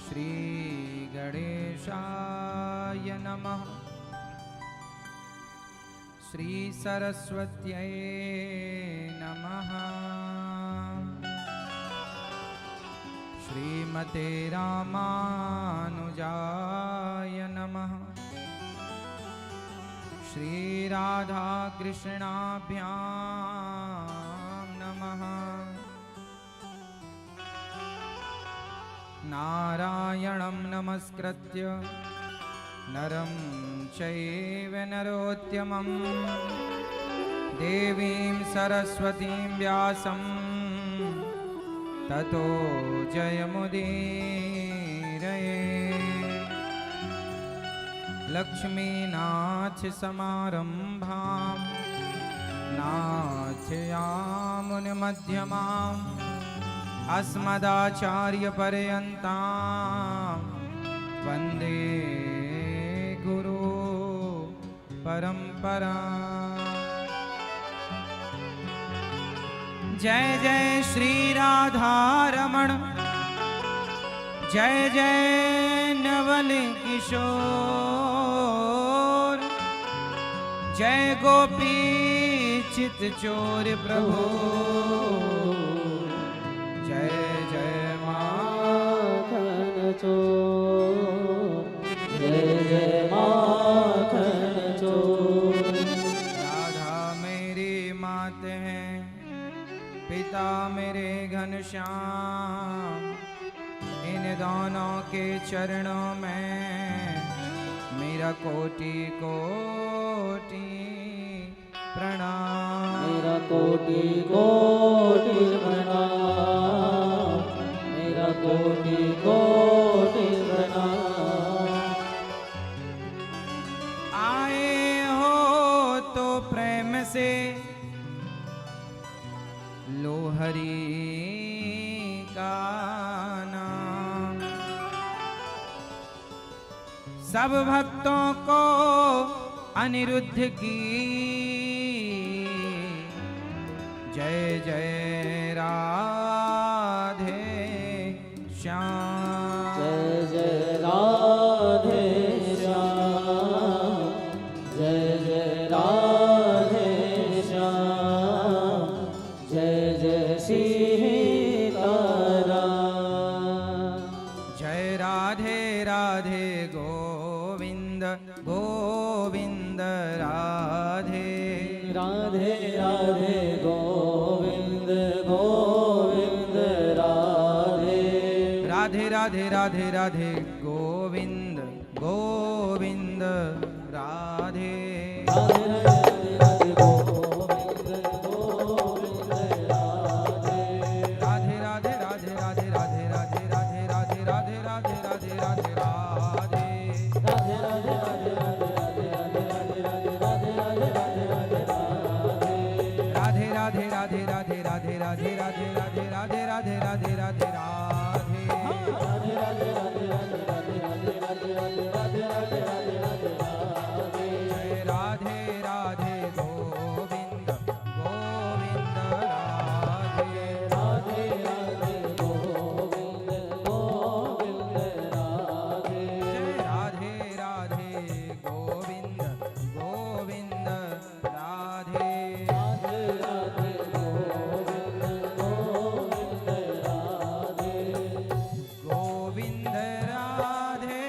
श्री गणेशाय नमः। श्री सरस्वत्यै नमः। श्रीमते रामानुजाय नमः। श्री राधा कृष्णाभ्यां नमः। नारायणं नमस्कृत्य नरं चैव नरोत्तमं देवीं सरस्वतीं व्यासं ततो जयमुदीरये। लक्ष्मीनाथ समारंभां नाथयामुनमध्यमाम् अस्मदाचार्यपर्यन्तां वन्दे गुरु परंपरा। जय जय श्री राधा रमण, जय जय नवल किशोर, जय गोपी चित चोर प्रभु, जय जय माखन चोर, जय जय माखन चोर। राधा मेरी मात है, पिता मेरे घनश्याम, इन दोनों के चरणों में मेरा कोटि कोटि प्रणाम। मेरा कोटि कोटि प्रणाम, मेरा कोटि कोटि प्रणाम। आए हो तो प्रेम से लो हरि का नाम। सब भक्तों को अनिरुद्ध की जय जय राधे श्याम, जय जय राधे श्याम, जय जय राधे श्याम, जय जय सीताराम। जय राधे राधे गोविंद गोविंद राधे, राधे राधे गोविंद गोविंद राधे, राधे राधे राधे राधे गोविंद गोविंद राधे, राधे राधे राधे गोविंद गोविंद राधे, राधे राधे राधे राधे राधे राधे राधे राधे राधे राधे राधे राधे राधे, राधे राधे राधे राधे राधे राधे राधे राधे राधे राधे राधे राधे, राधे राधे राधे राधे राधे राधे राधे राधे राधे राधे राधे राधे राधे, राधे राधे राधे राधे राधे राधे राधे राधे राधे राधे राधे राधे राधे। जय राधे राधे गोविंद गोविंद राधे, राधे राधे गोविंद गोविंद राधे, जय राधे राधे गोविंद गोविंद राधे, राधे राधे गोविंद गोविंद राधे, गोविंद राधे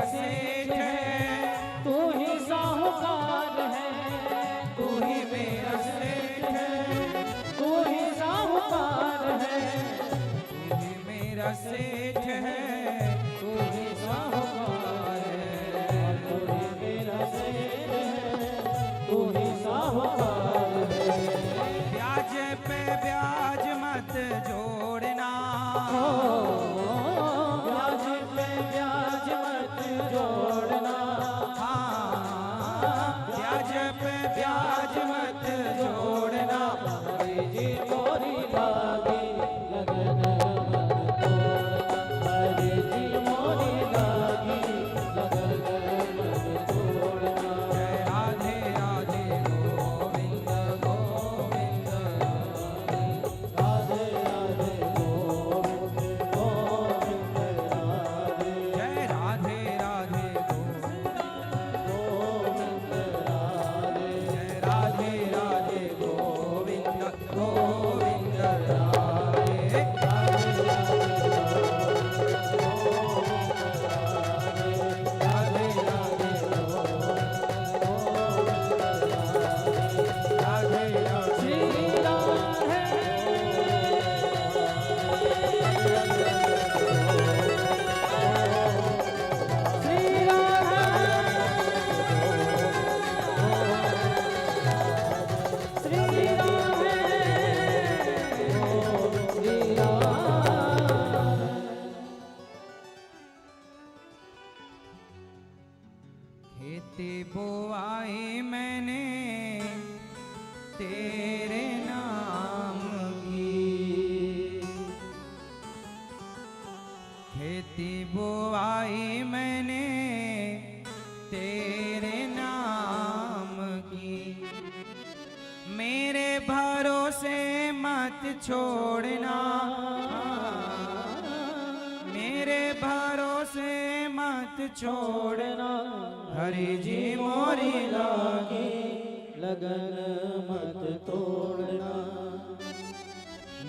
सेठ है, तू ही साहूकार है, तू ही मेरा सेठ है, तू ही साहूकार है, तू ही मेरा सेठ है, तू ही साहूकार है, तू ही मेरा सेठ है, तू ही साहूकार है। ब्याज पे ब्याज मत जोड़ना, ब्याज पे ब्याज मत जोड़ना, हाँ ब्याज पे ब्याज मत जोड़ना, हरी जी मोरी लागी लगन मत तोड़ना, हरी जी मोरी लागी लगन मत तोड़ना। जय राधे राधे गोविंद गोविंद राधे राधे गोविंद गोविंद राधे, जय राधे राधे गोविंद राधे, जय राधे राधे गोविंद गोविंद राधे, राधे राधे राधे राधे श्री राधे श्री राधे श्री राधे श्री राधे। खेती बोआई मैंने तेरे नाम की, खेती बोआई मैंने तेरे नाम की, मेरे भरोसे मत छोड़ना, मेरे भरोसे मत छोड़ना, हरि जी मोरी लागी लगन मत तोड़ना।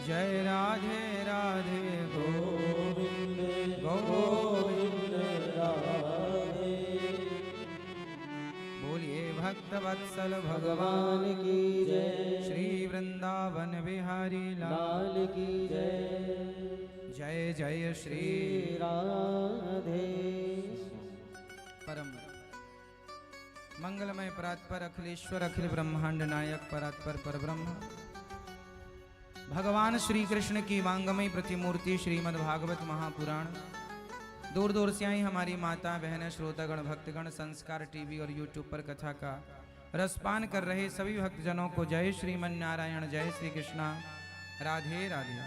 जय राधे राधे गोविंद गोविंद राधे। बोलिए भक्त वत्सल भगवान भगवान की जय, श्री वृंदावन बिहारी लाल लाल की जय। जय जय श्री श्री राधे। परम मंगलमय परात्पर अखिलेश्वर अखिल ब्रह्मांड नायक परात्पर परब्रह्म भगवान श्री कृष्ण की वांगमय प्रतिमूर्ति श्रीमद् भागवत महापुराण दूर दूर से आई हमारी माता बहनें श्रोतागण भक्तगण संस्कार टीवी और यूट्यूब पर कथा का रसपान कर रहे सभी भक्तजनों को जय श्रीमन नारायण, जय श्री कृष्णा, राधे राधे।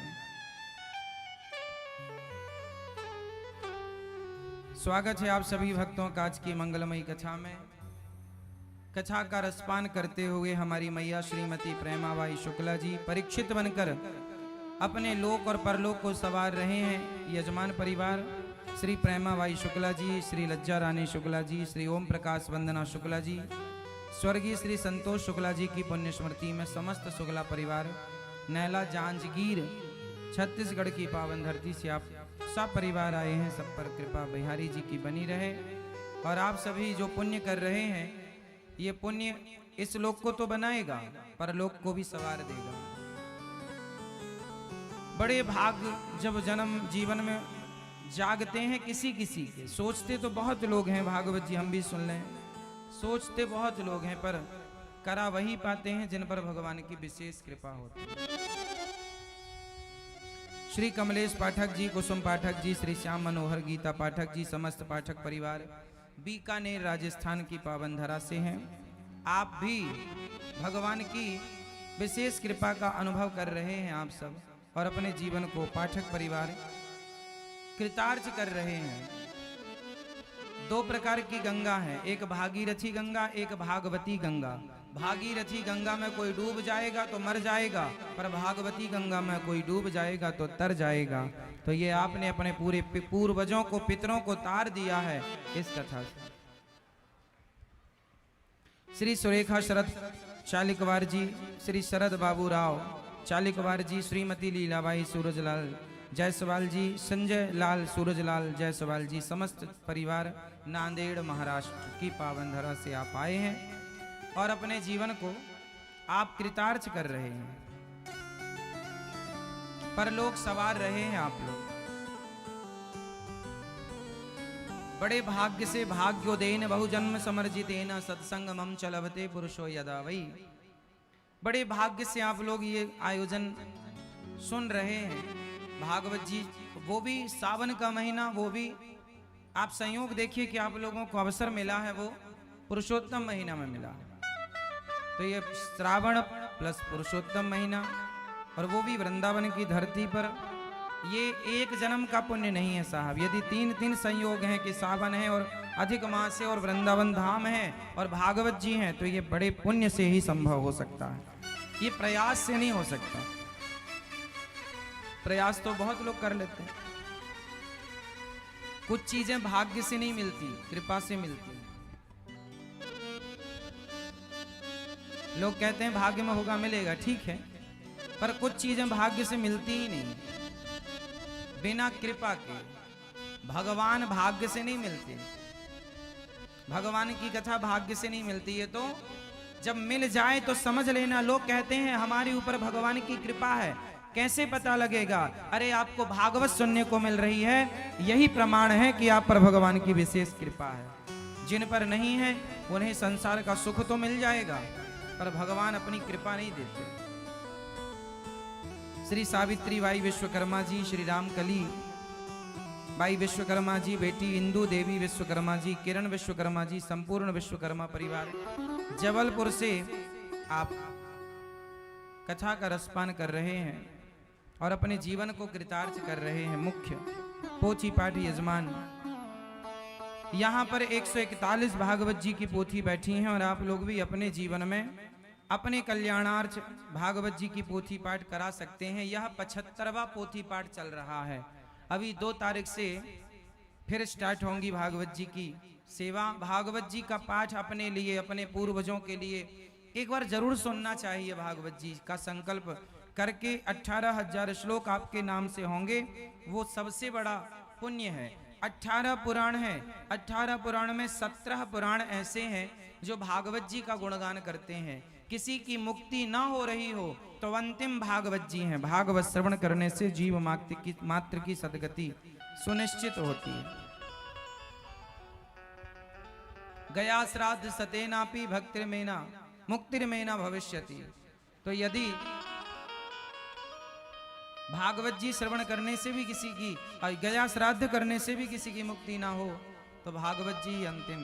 स्वागत है आप सभी भक्तों का आज की मंगलमयी कथा में। कथा का रसपान करते हुए हमारी मैया श्रीमती प्रेमाबाई शुक्ला जी परीक्षित बनकर अपने लोक और परलोक को सवार रहे हैं। यजमान परिवार श्री प्रेमाबाई शुक्ला जी, श्री लज्जा रानी शुक्ला जी, श्री ओम प्रकाश वंदना शुक्ला जी, स्वर्गीय श्री संतोष शुक्ला जी की पुण्य स्मृति में समस्त शुक्ला परिवार नैला जांजगीर छत्तीसगढ़ की पावन धरती से आप सब परिवार आए हैं। सब पर कृपा बिहारी जी की बनी रहे और आप सभी जो पुण्य कर रहे हैं ये पुण्य इस लोक को तो बनाएगा पर लोक को भी सवार देगा। बड़े भाग जब जन्म जीवन में जागते हैं किसी किसी के, सोचते तो बहुत लोग हैं, भागवत जी हम भी सुन लें, सोचते बहुत लोग हैं पर करा वही पाते हैं जिन पर भगवान की विशेष कृपा होती है। श्री कमलेश पाठक जी, कुसुम पाठक जी, श्री श्याम मनोहर गीता पाठक जी, समस्त पाठक परिवार बीकानेर राजस्थान की पावन धरा से हैं। आप भी भगवान की विशेष कृपा का अनुभव कर रहे हैं आप सब और अपने जीवन को पाठक परिवार कृतार्थ कर रहे हैं। दो प्रकार की गंगा है, एक भागीरथी गंगा, एक भागवती गंगा। भागीरथी गंगा में कोई डूब जाएगा तो मर जाएगा, पर भागवती गंगा में कोई डूब जाएगा तो तर जाएगा। तो ये आपने अपने पूरे पूर्वजों को, पितरों को तार दिया है इस कथा से। श्री सुरेखा शरद चालिकवार जी, श्री शरद बाबू राव चालिकवार जी, श्रीमती लीलाबाई सूरजलाल जायसवाल जी, संजय लाल सूरजलाल जायसवाल जी, समस्त परिवार नांदेड़ महाराष्ट्र की पावन धरा से आप आए हैं और अपने जीवन को आप कृतार्थ कर रहे हैं। परलोक सवार रहे हैं आप लोग। बड़े भाग्य से भाग्योदेन बहुजन्म समर्जितेन सत्संग मम चलवते पुरुषो यदा वही। बड़े भाग्य से आप लोग ये आयोजन सुन रहे हैं। भागवत जी, वो भी सावन का महीना, वो भी आप संयोग देखिए कि आप लोगों को अवसर मिला है, वो पुरुषोत्तम महीना में मिला। तो ये श्रावण प्लस पुरुषोत्तम महीना, और वो भी वृंदावन की धरती पर। ये एक जन्म का पुण्य नहीं है साहब। यदि तीन संयोग हैं कि सावन है और अधिक मास है और वृंदावन धाम है और भागवत जी हैं, तो ये बड़े पुण्य से ही संभव हो सकता है। ये प्रयास से नहीं हो सकता। प्रयास तो बहुत लोग कर लेते हैं। कुछ चीजें भाग्य से नहीं मिलती, कृपा से मिलती। लोग कहते हैं भाग्य में होगा मिलेगा, ठीक है, पर कुछ चीजें भाग्य से मिलती ही नहीं। बिना कृपा के भगवान भाग्य से नहीं मिलते। भगवान की कथा भाग्य से नहीं मिलती है। तो जब मिल जाए तो समझ लेना। लोग कहते हैं हमारे ऊपर भगवान की कृपा है, कैसे पता लगेगा? अरे आपको भागवत सुनने को मिल रही है, यही प्रमाण है कि आप पर भगवान की विशेष कृपा है। जिन पर नहीं है उन्हें संसार का सुख तो मिल जाएगा, पर भगवान अपनी कृपा नहीं देते। श्री सावित्री बाई विश्वकर्मा जी, श्री रामकली बाई विश्वकर्मा जी, बेटी इंदू देवी विश्वकर्मा जी, किरण विश्वकर्मा जी, संपूर्ण विश्वकर्मा परिवार जबलपुर से आप कथा का रसपान कर रहे हैं और अपने जीवन को कृतार्थ कर रहे हैं। मुख्य पोथी पाठ यजमान यहाँ पर 141 भागवत जी की पोथी बैठी हैं और आप लोग भी अपने जीवन में अपने कल्याणार्थ भागवत जी की पोथी पाठ करा सकते हैं। यह 75वां पोथी पाठ चल रहा है। अभी 2 तारीख से फिर स्टार्ट होंगी भागवत जी की सेवा। भागवत जी का पाठ अपने लिए, अपने पूर्वजों के लिए एक बार जरूर सुनना चाहिए। भागवत जी का संकल्प करके 18,000 श्लोक आपके नाम से होंगे, वो सबसे बड़ा पुण्य है। 18 पुराण है, 18 पुराण में 17 पुराण ऐसे हैं जो भागवत जी का गुणगान करते हैं। किसी की मुक्ति ना हो रही हो तो अंतिम भागवत जी हैं। भागवत श्रवण करने से जीव मात्र की सदगति सुनिश्चित होती है। गया श्राद्ध सतेनापि भक्तिर्मेना मुक्तिर्मेना भविष्यति। तो यदि भागवत जी श्रवण करने से भी किसी की, और गया श्राद्ध करने से भी किसी की मुक्ति ना हो, तो भागवत जी अंतिम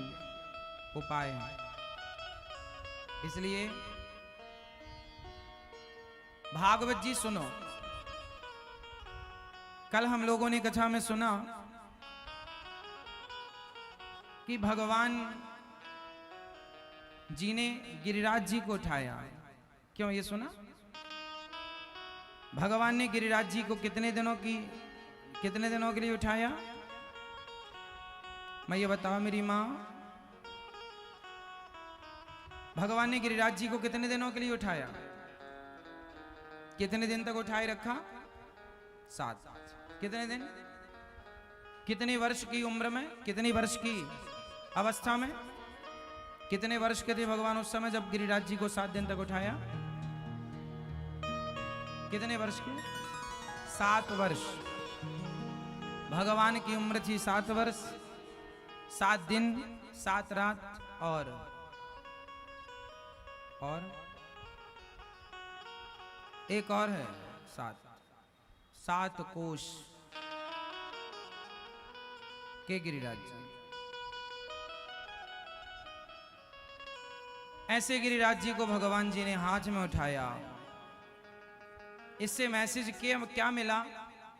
उपाय है। इसलिए भागवत जी सुनो। कल हम लोगों ने कथा में सुना कि भगवान जी ने गिरिराज जी को उठाया। क्यों ये सुना? भगवान ने गिरिराज जी को कितने दिनों के लिए उठाया? मैं ये बताओ मेरी माँ, भगवान ने गिरिराज जी को कितने दिनों के लिए उठाया? कितने दिन तक उठाए रखा? 7। कितने दिन? कितने वर्ष की उम्र में, कितनी वर्ष की अवस्था में, कितने वर्ष के थे भगवान उस समय जब गिरिराज जी को 7 दिन तक उठाया? कितने वर्ष के? 7 वर्ष। भगवान की उम्र थी 7 वर्ष, 7 दिन, 7 रात और एक और है 7 कोष के गिरिराज जी। ऐसे गिरिराज जी को भगवान जी ने हाथ में उठाया। इससे मैसेज क्या मिला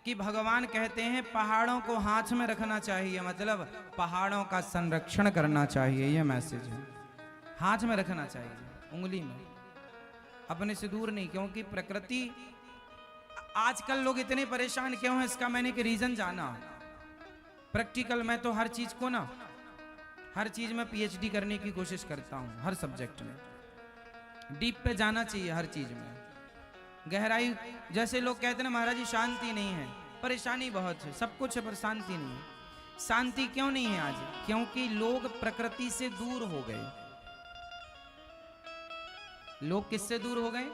कि भगवान कहते हैं पहाड़ों को हाथ में रखना चाहिए, मतलब पहाड़ों का संरक्षण करना चाहिए। यह मैसेज है, हाथ में रखना चाहिए, उंगली में, अपने से दूर नहीं। क्योंकि प्रकृति, आजकल लोग इतने परेशान क्यों हैं, इसका मैंने एक रीजन जाना। प्रैक्टिकल मैं तो हर चीज को ना, हर चीज में पीएचडी करने की कोशिश करता हूं। हर सब्जेक्ट में डीप पे जाना चाहिए, हर चीज में गहराई। जैसे लोग कहते हैं ना महाराज जी शांति नहीं है, परेशानी बहुत है, सब कुछ है पर शांति नहीं है। शांति क्यों नहीं है आज? क्योंकि लोग प्रकृति से दूर हो गए। लोग किससे दूर हो गए?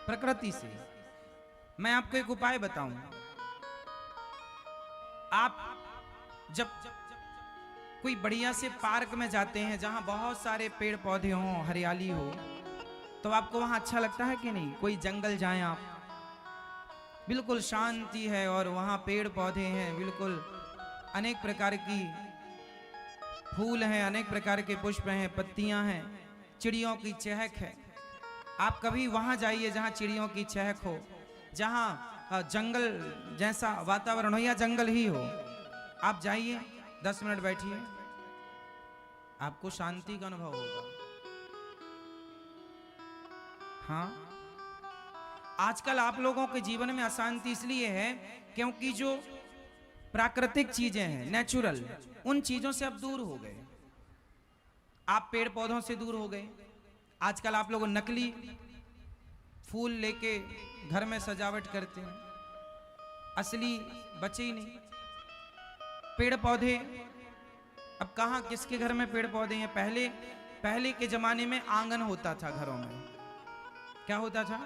प्रकृति से। मैं आपको एक उपाय बताऊं। आप जब कोई बढ़िया से पार्क में जाते हैं जहां बहुत सारे पेड़ पौधे हों, हरियाली हो, तो आपको वहां अच्छा लगता है कि नहीं? कोई जंगल जाएं आप, बिल्कुल शांति है और वहां पेड़ पौधे हैं, बिल्कुल अनेक प्रकार की फूल हैं, अनेक प्रकार के पुष्प हैं, पत्तियां हैं, चिड़ियों की चहक है। आप कभी वहां जाइए जहां चिड़ियों की चहक हो, जहां जंगल जैसा वातावरण हो या जंगल ही हो। आप जाइए, 10 मिनट बैठिए, आपको शांति का अनुभव होगा। हाँ, आजकल आप लोगों के जीवन में अशांति इसलिए है क्योंकि जो प्राकृतिक चीजें हैं, नेचुरल, उन चीजों से आप दूर हो गए। आप पेड़ पौधों से दूर हो गए। आजकल आप लोग नकली फूल लेके घर में सजावट करते हैं, असली बचे ही नहीं। पेड़ पौधे अब कहाँ किसके घर में पेड़ पौधे हैं? पहले के जमाने में आंगन होता था घरों में। क्या होता था?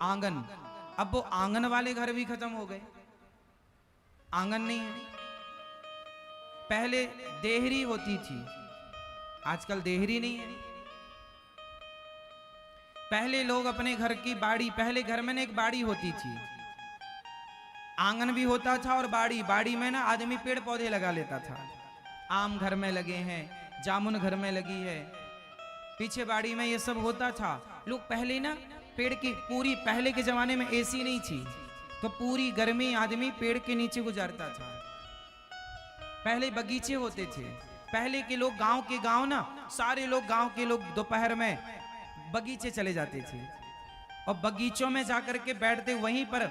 आंगन। अब वो आंगन वाले घर भी खत्म हो गए, आंगन नहीं है। पहले देहरी होती थी, आजकल देहरी नहीं है। पहले लोग अपने घर की बाड़ी, पहले घर में ना एक बाड़ी होती थी, आंगन भी होता था और बाड़ी में ना आदमी पेड़ पौधे लगा लेता था। आम घर में लगे हैं, जामुन घर में लगी है, पीछे बाड़ी में ये सब होता था। लोग पहले ना पेड़ की पूरी, पहले के जमाने में एसी नहीं थी तो पूरी गर्मी आदमी पेड़ के नीचे गुजारता था। पहले बगीचे होते थे। पहले के लोग गांव ना, सारे लोग गांव के लोग दोपहर में बगीचे चले जाते थे और बगीचों में जाकर के बैठते। वहीं पर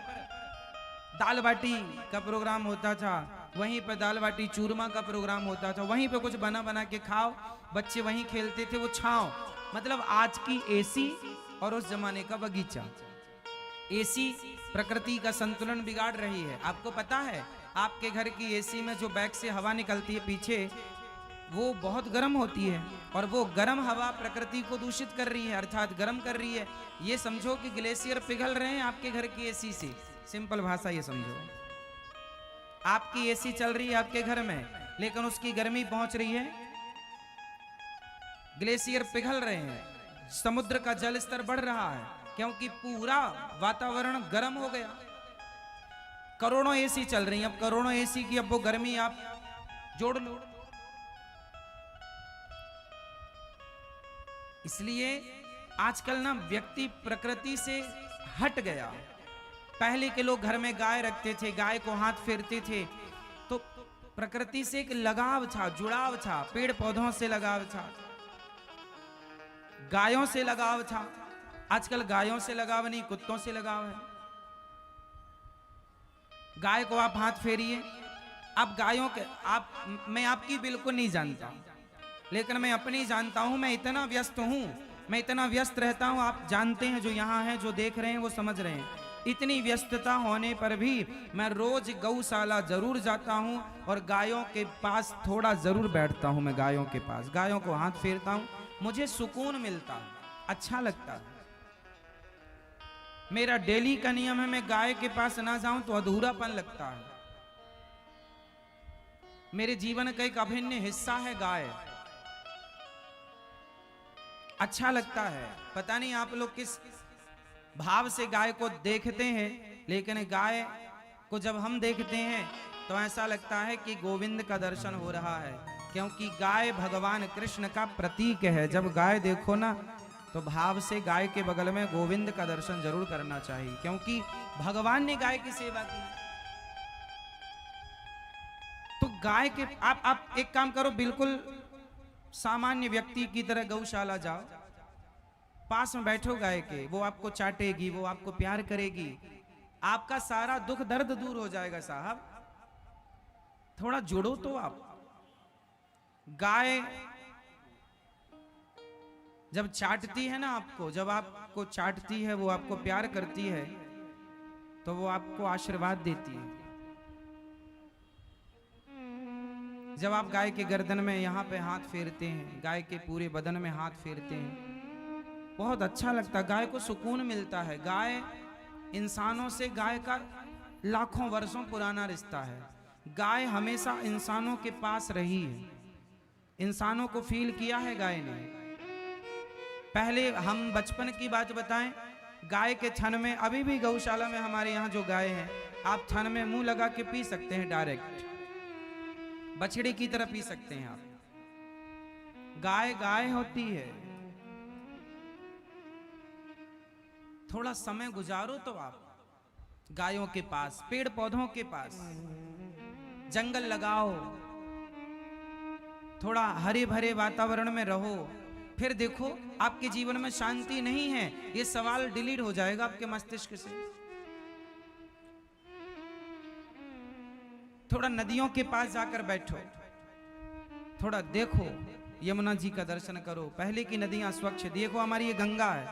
दाल बाटी का प्रोग्राम होता था, वहीं पर दाल बाटी चूरमा का प्रोग्राम होता था, वहीं पे कुछ बना के खाओ, बच्चे वहीं खेलते थे। वो छांव, मतलब आज की एसी और उस जमाने का बगीचा। एसी प्रकृति का संतुलन बिगाड़ रही है। आपको पता है, आपके घर की एसी में जो बैक से हवा निकलती है पीछे, वो बहुत गर्म होती है और वो गर्म हवा प्रकृति को दूषित कर रही है, अर्थात गर्म कर रही है। ये समझो कि ग्लेशियर पिघल रहे हैं आपके घर की एसी से। सिंपल भाषा ये समझो, आपकी एसी चल रही है आपके घर में, लेकिन उसकी गर्मी पहुंच रही है, ग्लेशियर पिघल रहे हैं, समुद्र का जल स्तर बढ़ रहा है, क्योंकि पूरा वातावरण गर्म हो गया। करोड़ों एसी चल रही हैं, अब करोड़ों एसी की अब वो गर्मी आप जोड़ लो। इसलिए आजकल ना व्यक्ति प्रकृति से हट गया। पहले के लोग घर में गाय रखते थे, गाय को हाथ फेरते थे, तो प्रकृति से एक लगाव था, जुड़ाव था, पेड़ पौधों से लगाव था, गायों से लगाव था। आजकल गायों से लगाव नहीं, कुत्तों से लगाव है। गाय को आप हाथ फेरिए, आप गायों के मैं आपकी बिल्कुल नहीं जानता, लेकिन मैं अपनी जानता हूं। मैं इतना व्यस्त हूं, मैं इतना व्यस्त रहता हूं, आप जानते हैं, जो यहां हैं, जो देख रहे हैं वो समझ रहे हैं। इतनी व्यस्तता होने पर भी मैं रोज गौशाला जरूर जाता हूं और गायों के पास थोड़ा जरूर बैठता हूं। मैं गायों के पास, गायों को हाथ फेरता हूं, मुझे सुकून मिलता है, अच्छा लगता है। मेरा डेली का नियम है, मैं गाय के पास ना जाऊं तो अधूरापन लगता है। मेरे जीवन का एक अभिन्न हिस्सा है गाय, अच्छा लगता है। पता नहीं आप लोग किस भाव से गाय को देखते हैं, लेकिन गाय को जब हम देखते हैं तो ऐसा लगता है कि गोविंद का दर्शन हो रहा है, क्योंकि गाय भगवान कृष्ण का प्रतीक है। जब गाय देखो ना तो भाव से गाय के बगल में गोविंद का दर्शन जरूर करना चाहिए, क्योंकि भगवान ने गाय की सेवा की। तो गाय के आप एक काम करो, बिल्कुल सामान्य व्यक्ति की तरह गौशाला जाओ, पास में बैठो गाय के, वो आपको चाटेगी, वो आपको प्यार करेगी, आपका सारा दुख दर्द दूर हो जाएगा। साहब थोड़ा जुड़ो तो आप। गाय जब चाटती है ना आपको, जब आपको चाटती है, वो आपको प्यार करती है, तो वो आपको आशीर्वाद देती है। जब आप गाय के गर्दन में यहाँ पे हाथ फेरते हैं, गाय के पूरे बदन में हाथ फेरते हैं, बहुत अच्छा लगता है, गाय को सुकून मिलता है। गाय इंसानों से, गाय का लाखों वर्षों पुराना रिश्ता है। गाय हमेशा इंसानों के पास रही है, इंसानों को फील किया है गाय ने। पहले हम बचपन की बात बताएं, गाय के थन में, अभी भी गौशाला में हमारे यहाँ जो गाय हैं, आप थन में मुंह लगा के पी सकते हैं, डायरेक्ट बछड़े की तरह पी सकते हैं आप। गाय गाय होती है। थोड़ा समय गुजारो तो आप गायों के पास, पेड़ पौधों के पास, जंगल लगाओ, थोड़ा हरे भरे वातावरण में रहो, फिर देखो आपके जीवन में शांति नहीं है, ये सवाल डिलीट हो जाएगा आपके मस्तिष्क से। थोड़ा नदियों के पास जाकर बैठो, थोड़ा देखो, यमुना जी का दर्शन करो। पहले की नदियां स्वच्छ, देखो हमारी ये गंगा है,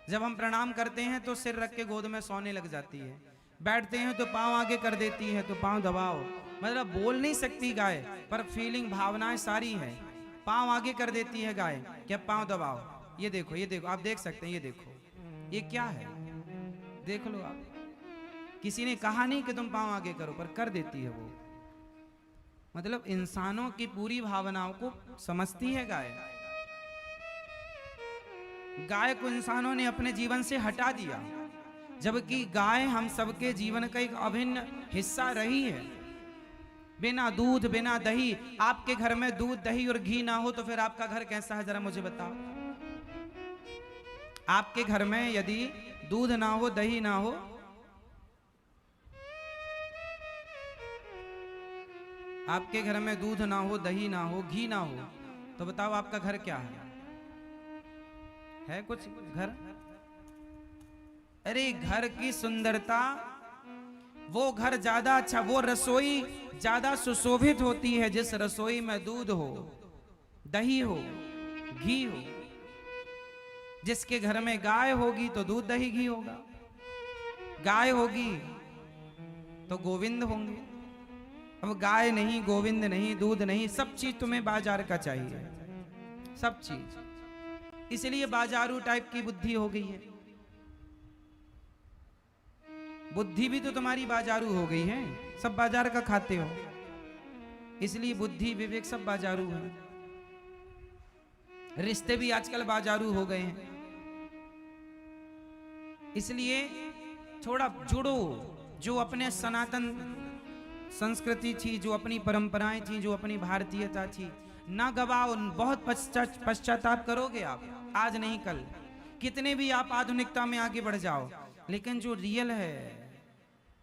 जब हम प्रणाम करते हैं तो सिर रख के गोद में सोने लग जाती है, बैठते हैं तो पांव आगे कर देती है, तो पांव दबाओ, मतलब बोल नहीं सकती गाय, पर फीलिंग, भावनाएं सारी है। पांव आगे कर देती है गाय, क्या पांव दबाओ, ये देखो, ये देखो, आप देख सकते हैं, ये देखो, ये क्या है, देख लो आप। किसी ने कहा नहीं कि तुम पांव आगे करो, पर कर देती है वो। मतलब इंसानों की पूरी भावनाओं को समझती है गाय। गाय को इंसानों ने अपने जीवन से हटा दिया, जबकि गाय हम सबके जीवन का एक अभिन्न हिस्सा रही है। बिना दूध, बिना दही, आपके घर में दूध, दही और घी ना हो तो फिर आपका घर कैसा है, जरा मुझे बताओ। आपके घर में यदि दूध ना हो, दही ना हो, आपके घर में दूध ना हो, दही ना हो, घी ना हो, तो बताओ आपका घर क्या है कुछ घर? अरे घर की सुंदरता, वो घर ज्यादा अच्छा, वो रसोई ज्यादा सुशोभित होती है जिस रसोई में दूध हो, दही हो, घी हो। जिसके घर में गाय होगी तो दूध, दही, घी होगा। गाय होगी तो गोविंद होंगे। अब गाय नहीं, गोविंद नहीं, दूध नहीं, सब चीज तुम्हें बाजार का चाहिए, सब चीज। इसलिए बाजारू टाइप की बुद्धि हो गई है। बुद्धि भी तो तुम्हारी बाजारू हो गई है, सब बाजार का खाते हो, इसलिए बुद्धि, विवेक सब बाजारू है। रिश्ते भी आजकल बाजारू हो गए हैं। इसलिए थोड़ा जुड़ो, जो अपने सनातन संस्कृति थी, जो अपनी परंपराएं थी, जो अपनी भारतीयता थी, ना गवाओ। बहुत पश्चाताप करोगे आप, आज नहीं कल। कितने भी आप आधुनिकता में आगे बढ़ जाओ, लेकिन जो रियल है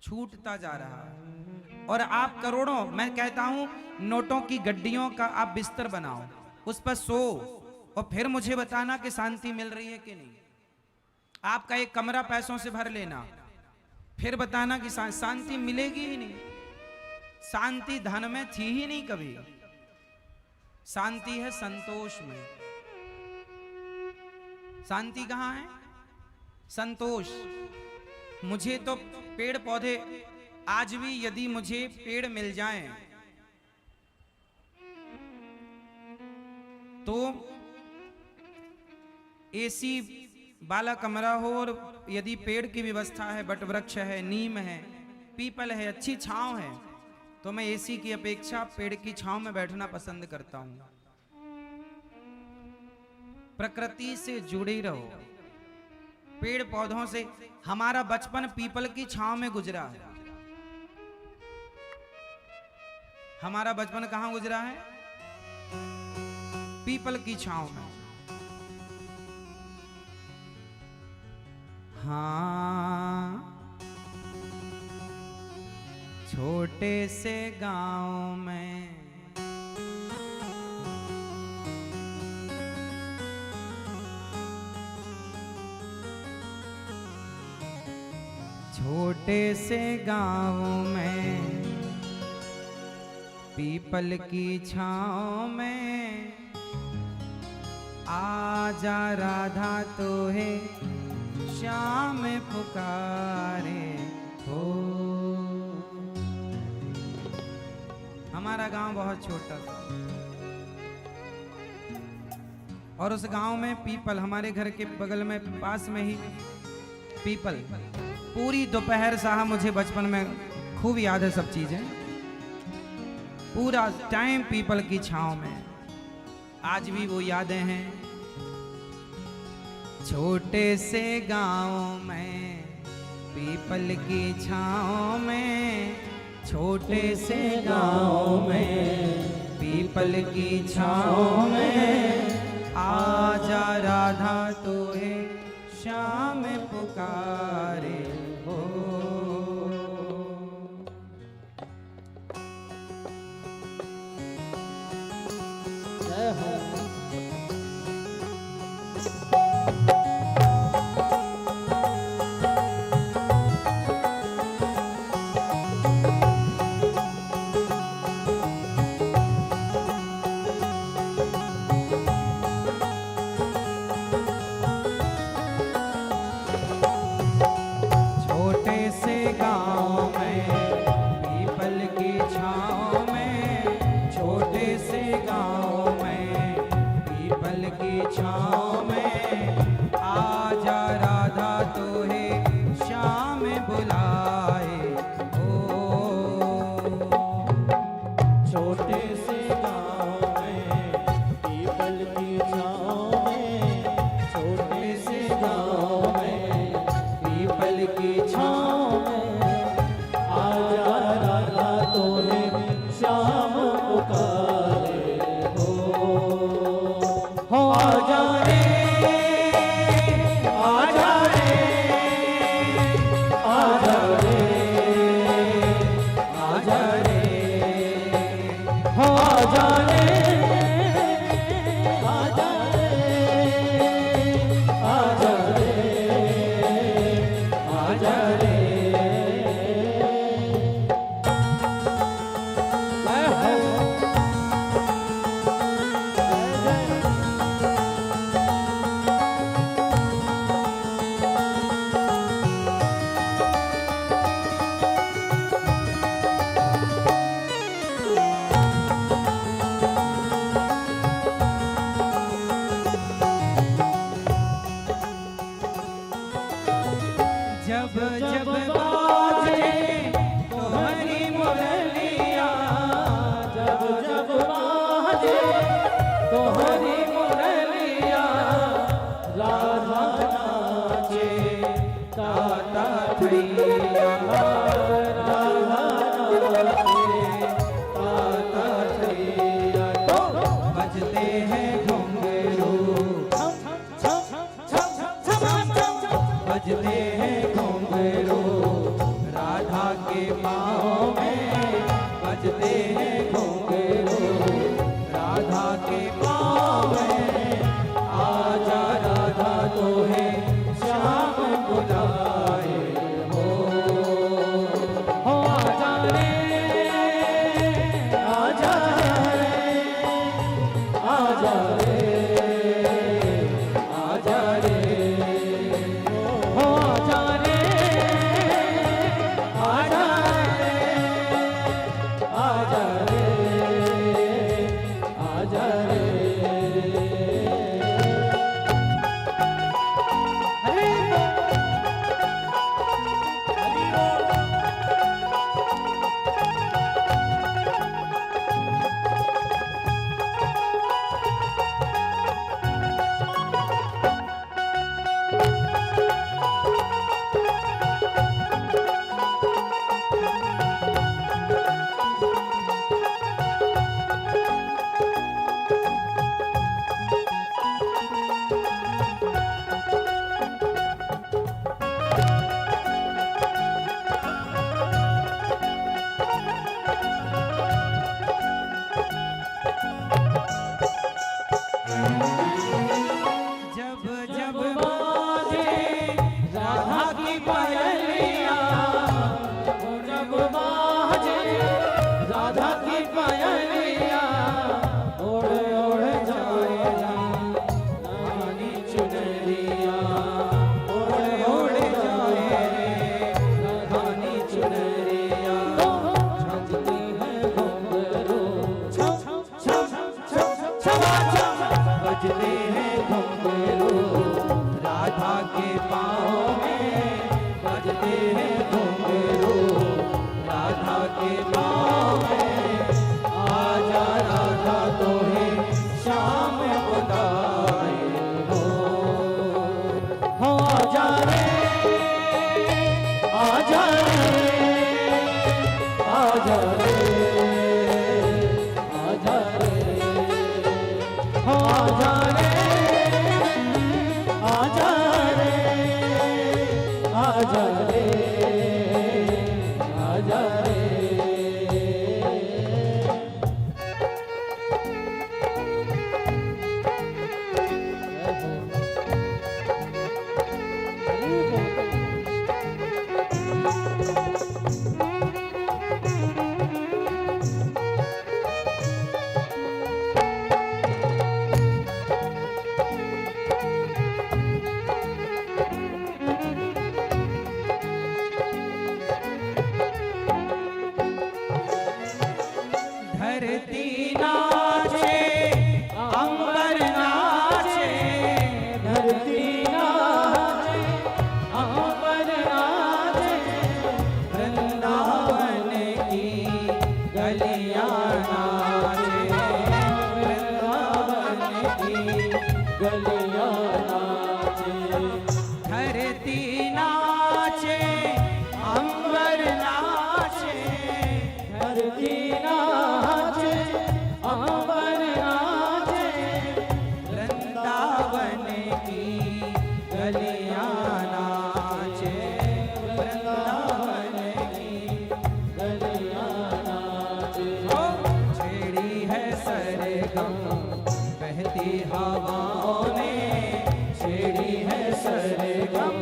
छूटता जा रहा है। और आप करोड़ों, मैं कहता हूं नोटों की गड्डियों का आप बिस्तर बनाओ, उस पर सो, और फिर मुझे बताना कि शांति मिल रही है कि नहीं। आपका एक कमरा पैसों से भर लेना, फिर बताना कि शांति मिलेगी ही नहीं। शांति धन में थी ही नहीं कभी, शांति है संतोष में। शांति कहां है? संतोष। मुझे तो पेड़ पौधे, आज भी यदि मुझे पेड़ मिल जाएं तो एसी वाला कमरा हो, और यदि पेड़ की व्यवस्था है, बट वृक्ष है, नीम है, पीपल है, अच्छी छांव है, तो मैं एसी की अपेक्षा पेड़ की छांव में बैठना पसंद करता हूं। प्रकृति से जुड़े रहो, पेड़ पौधों से। हमारा बचपन पीपल की छांव में गुजरा है। हमारा बचपन कहां गुजरा है? पीपल की छांव में। हाँ, छोटे से गांव में छोटे से गांव में पीपल की छांव में आजा राधा तो है श्याम पुकारे हो। हमारा गांव बहुत छोटा था और उस गांव में पीपल, हमारे घर के बगल में पास में ही पीपल, पूरी दोपहर साहब मुझे बचपन में खूब याद है सब चीजें, पूरा टाइम पीपल की छांव में, आज भी वो यादें हैं। छोटे से गांव में पीपल की छांव में, छोटे से गांव में पीपल की छांव में, आजा राधा तोहे श्याम पुकारे हो। जय हो। बजते हैं घुंघरू राधा के पाँव में, बजते हैं घुंघरू राधा के पाँव में। आजा राधा तोहे श्याम बुलाए हो आजा रे, आजा रे, आजा रे, आजा रे, हो आजा रे, आजा रे, आजा रे, आजा रे। धरती नाचे अंबर नाचे, धरती नाचे अंबर नाचे, वृंदावन की गलियां नाचे, वृंदावन की गलियां नाचे। धरती नाचे अंबर नाचे, धरती नाचे अंबर नाचे, वृंदावन की गलियां नाचे, वृंदावन की गलियां नाचे। छेड़ी है सरगम बहती हवाओं ने, छेड़ी है सरगम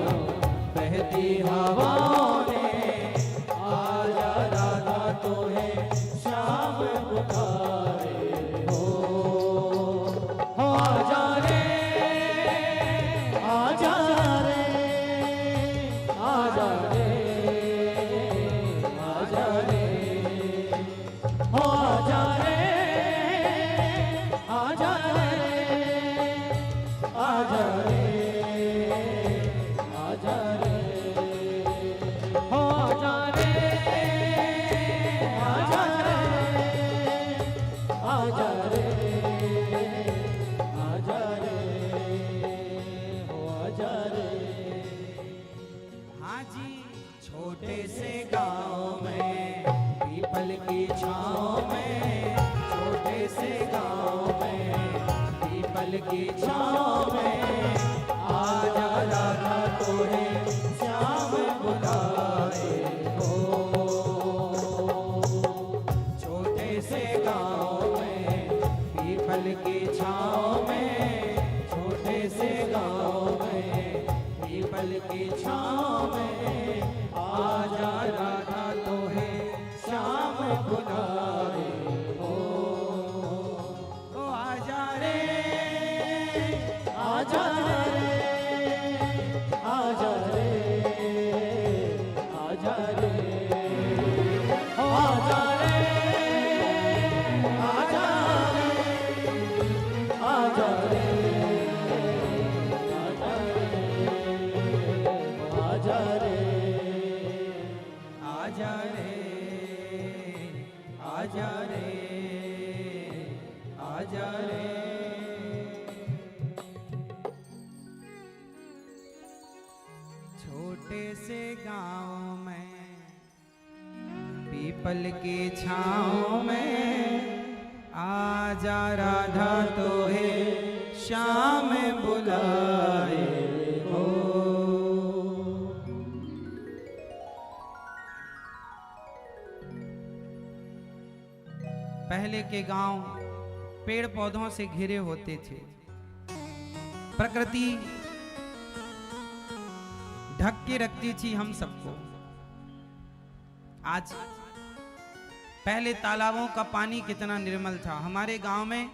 बहती हवाओं ने। आजा राधा तोहे श्याम पुकारे हो आजा रे, आजा रे, आजा रे, आजा रे, हो आजा रे, आजा रे, आजा रे, आजा रे, हो आजा रे, आजा रे, आजा रे, आजा रे, हो आजा रे। हाँ जी, छोटे से गांव में पीपल की छाँव में, छोटे से गांव में पीपल की छाँव में। आजा राधा तोहे श्याम बुलाए हो, छोटे से गांव में पीपल की छाँव में, छोटे से गांव में पीपल की छाँव में। आजा राधा तोहे श्याम बुलाए हो आजा रे, आजा रे, आजा रे, आजा रे, हो आजा रे, आजा रे, आजा रे, आजा रे, आजा रे, आजा रे, आजा रे, आजा रे। छोटे से गांव में पीपल की छाँव में, आजा राधा तोहे श्याम बुलाए हो। पहले के गांव पेड़ पौधों से घिरे होते थे, प्रकृति ढक के रखती थी हम सबको। आज पहले तालाबों का पानी कितना निर्मल था। हमारे गांव में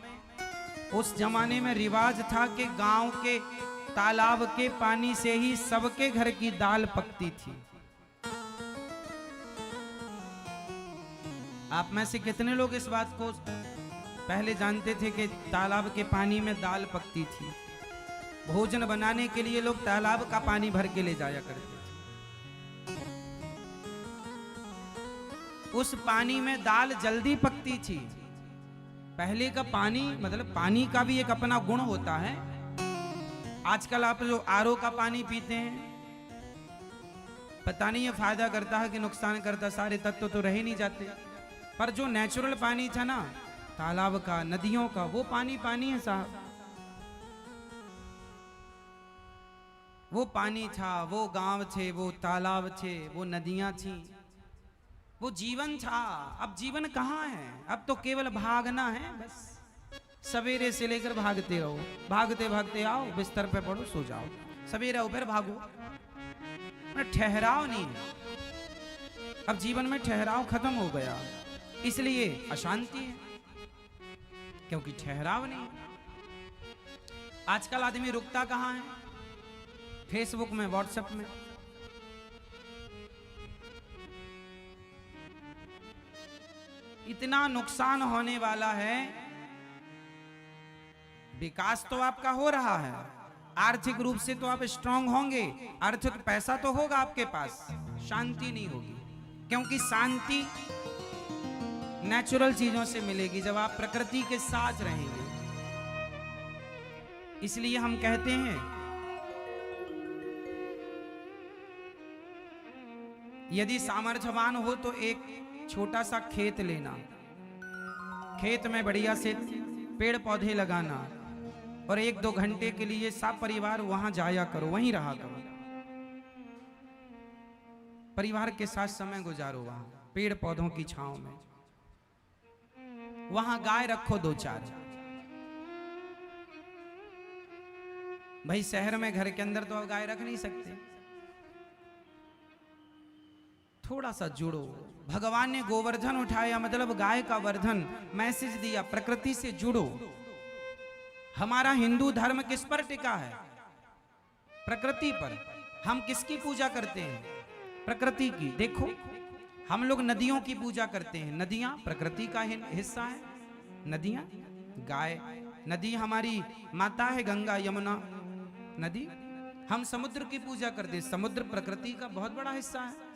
उस जमाने में रिवाज था कि गांव के तालाब के पानी से ही सबके घर की दाल पकती थी। आप में से कितने लोग इस बात को पहले जानते थे कि तालाब के पानी में दाल पकती थी। भोजन बनाने के लिए लोग तालाब का पानी भर के ले जाया करते थे। उस पानी में दाल जल्दी पकती थी। पहले का पानी मतलब पानी का भी एक अपना गुण होता है। आजकल आप जो आरओ का पानी पीते हैं, पता नहीं ये फायदा करता है कि नुकसान करता, सारे तत्व तो रह ही नहीं जाते। पर जो नेचुरल पानी था ना, तालाब का, नदियों का, वो पानी पानी है साहब। वो पानी था, वो गांव थे, वो तालाब थे, वो नदियां थी, वो जीवन था। अब जीवन कहाँ है? अब तो केवल भागना है बस। सवेरे से लेकर भागते रहो, भागते भागते आओ, बिस्तर पे पड़ो, सो जाओ, सवेरे आओ फिर भागो। ठहराव नहीं है। अब जीवन में ठहराव खत्म हो गया, इसलिए अशांति है, क्योंकि ठहराव नहीं है। आजकल आदमी रुकता कहाँ है? फेसबुक में, व्हाट्सएप में। इतना नुकसान होने वाला है। विकास तो आपका हो रहा है, आर्थिक रूप से तो आप स्ट्रांग होंगे, आर्थिक पैसा तो होगा आपके पास, शांति नहीं होगी। क्योंकि शांति नेचुरल चीजों से मिलेगी जब आप प्रकृति के साथ रहेंगे। इसलिए हम कहते हैं, यदि सामर्थ्यवान हो तो एक छोटा सा खेत लेना, खेत में बढ़िया से पेड़ पौधे लगाना, और 1-2 घंटे के लिए सब परिवार वहां जाया करो, वहीं रहा करो, परिवार के साथ समय गुजारो, वहां पेड़ पौधों की छांव में। वहां गाय रखो 2-4। भाई शहर में घर के अंदर तो अब गाय रख नहीं सकते। थोड़ा सा जुड़ो। भगवान ने गोवर्धन उठाया, मतलब गाय का वर्धन, मैसेज दिया, प्रकृति से जुड़ो। हमारा हिंदू धर्म किस पर टिका है? प्रकृति पर। हम किसकी पूजा करते हैं? प्रकृति की। देखो, हम लोग नदियों की पूजा करते हैं। नदियां प्रकृति का हिस्सा है। नदियां, गाय, नदी हमारी माता है, गंगा यमुना नदी। हम समुद्र की पूजा करते हैं। समुद्र प्रकृति का बहुत बड़ा हिस्सा है।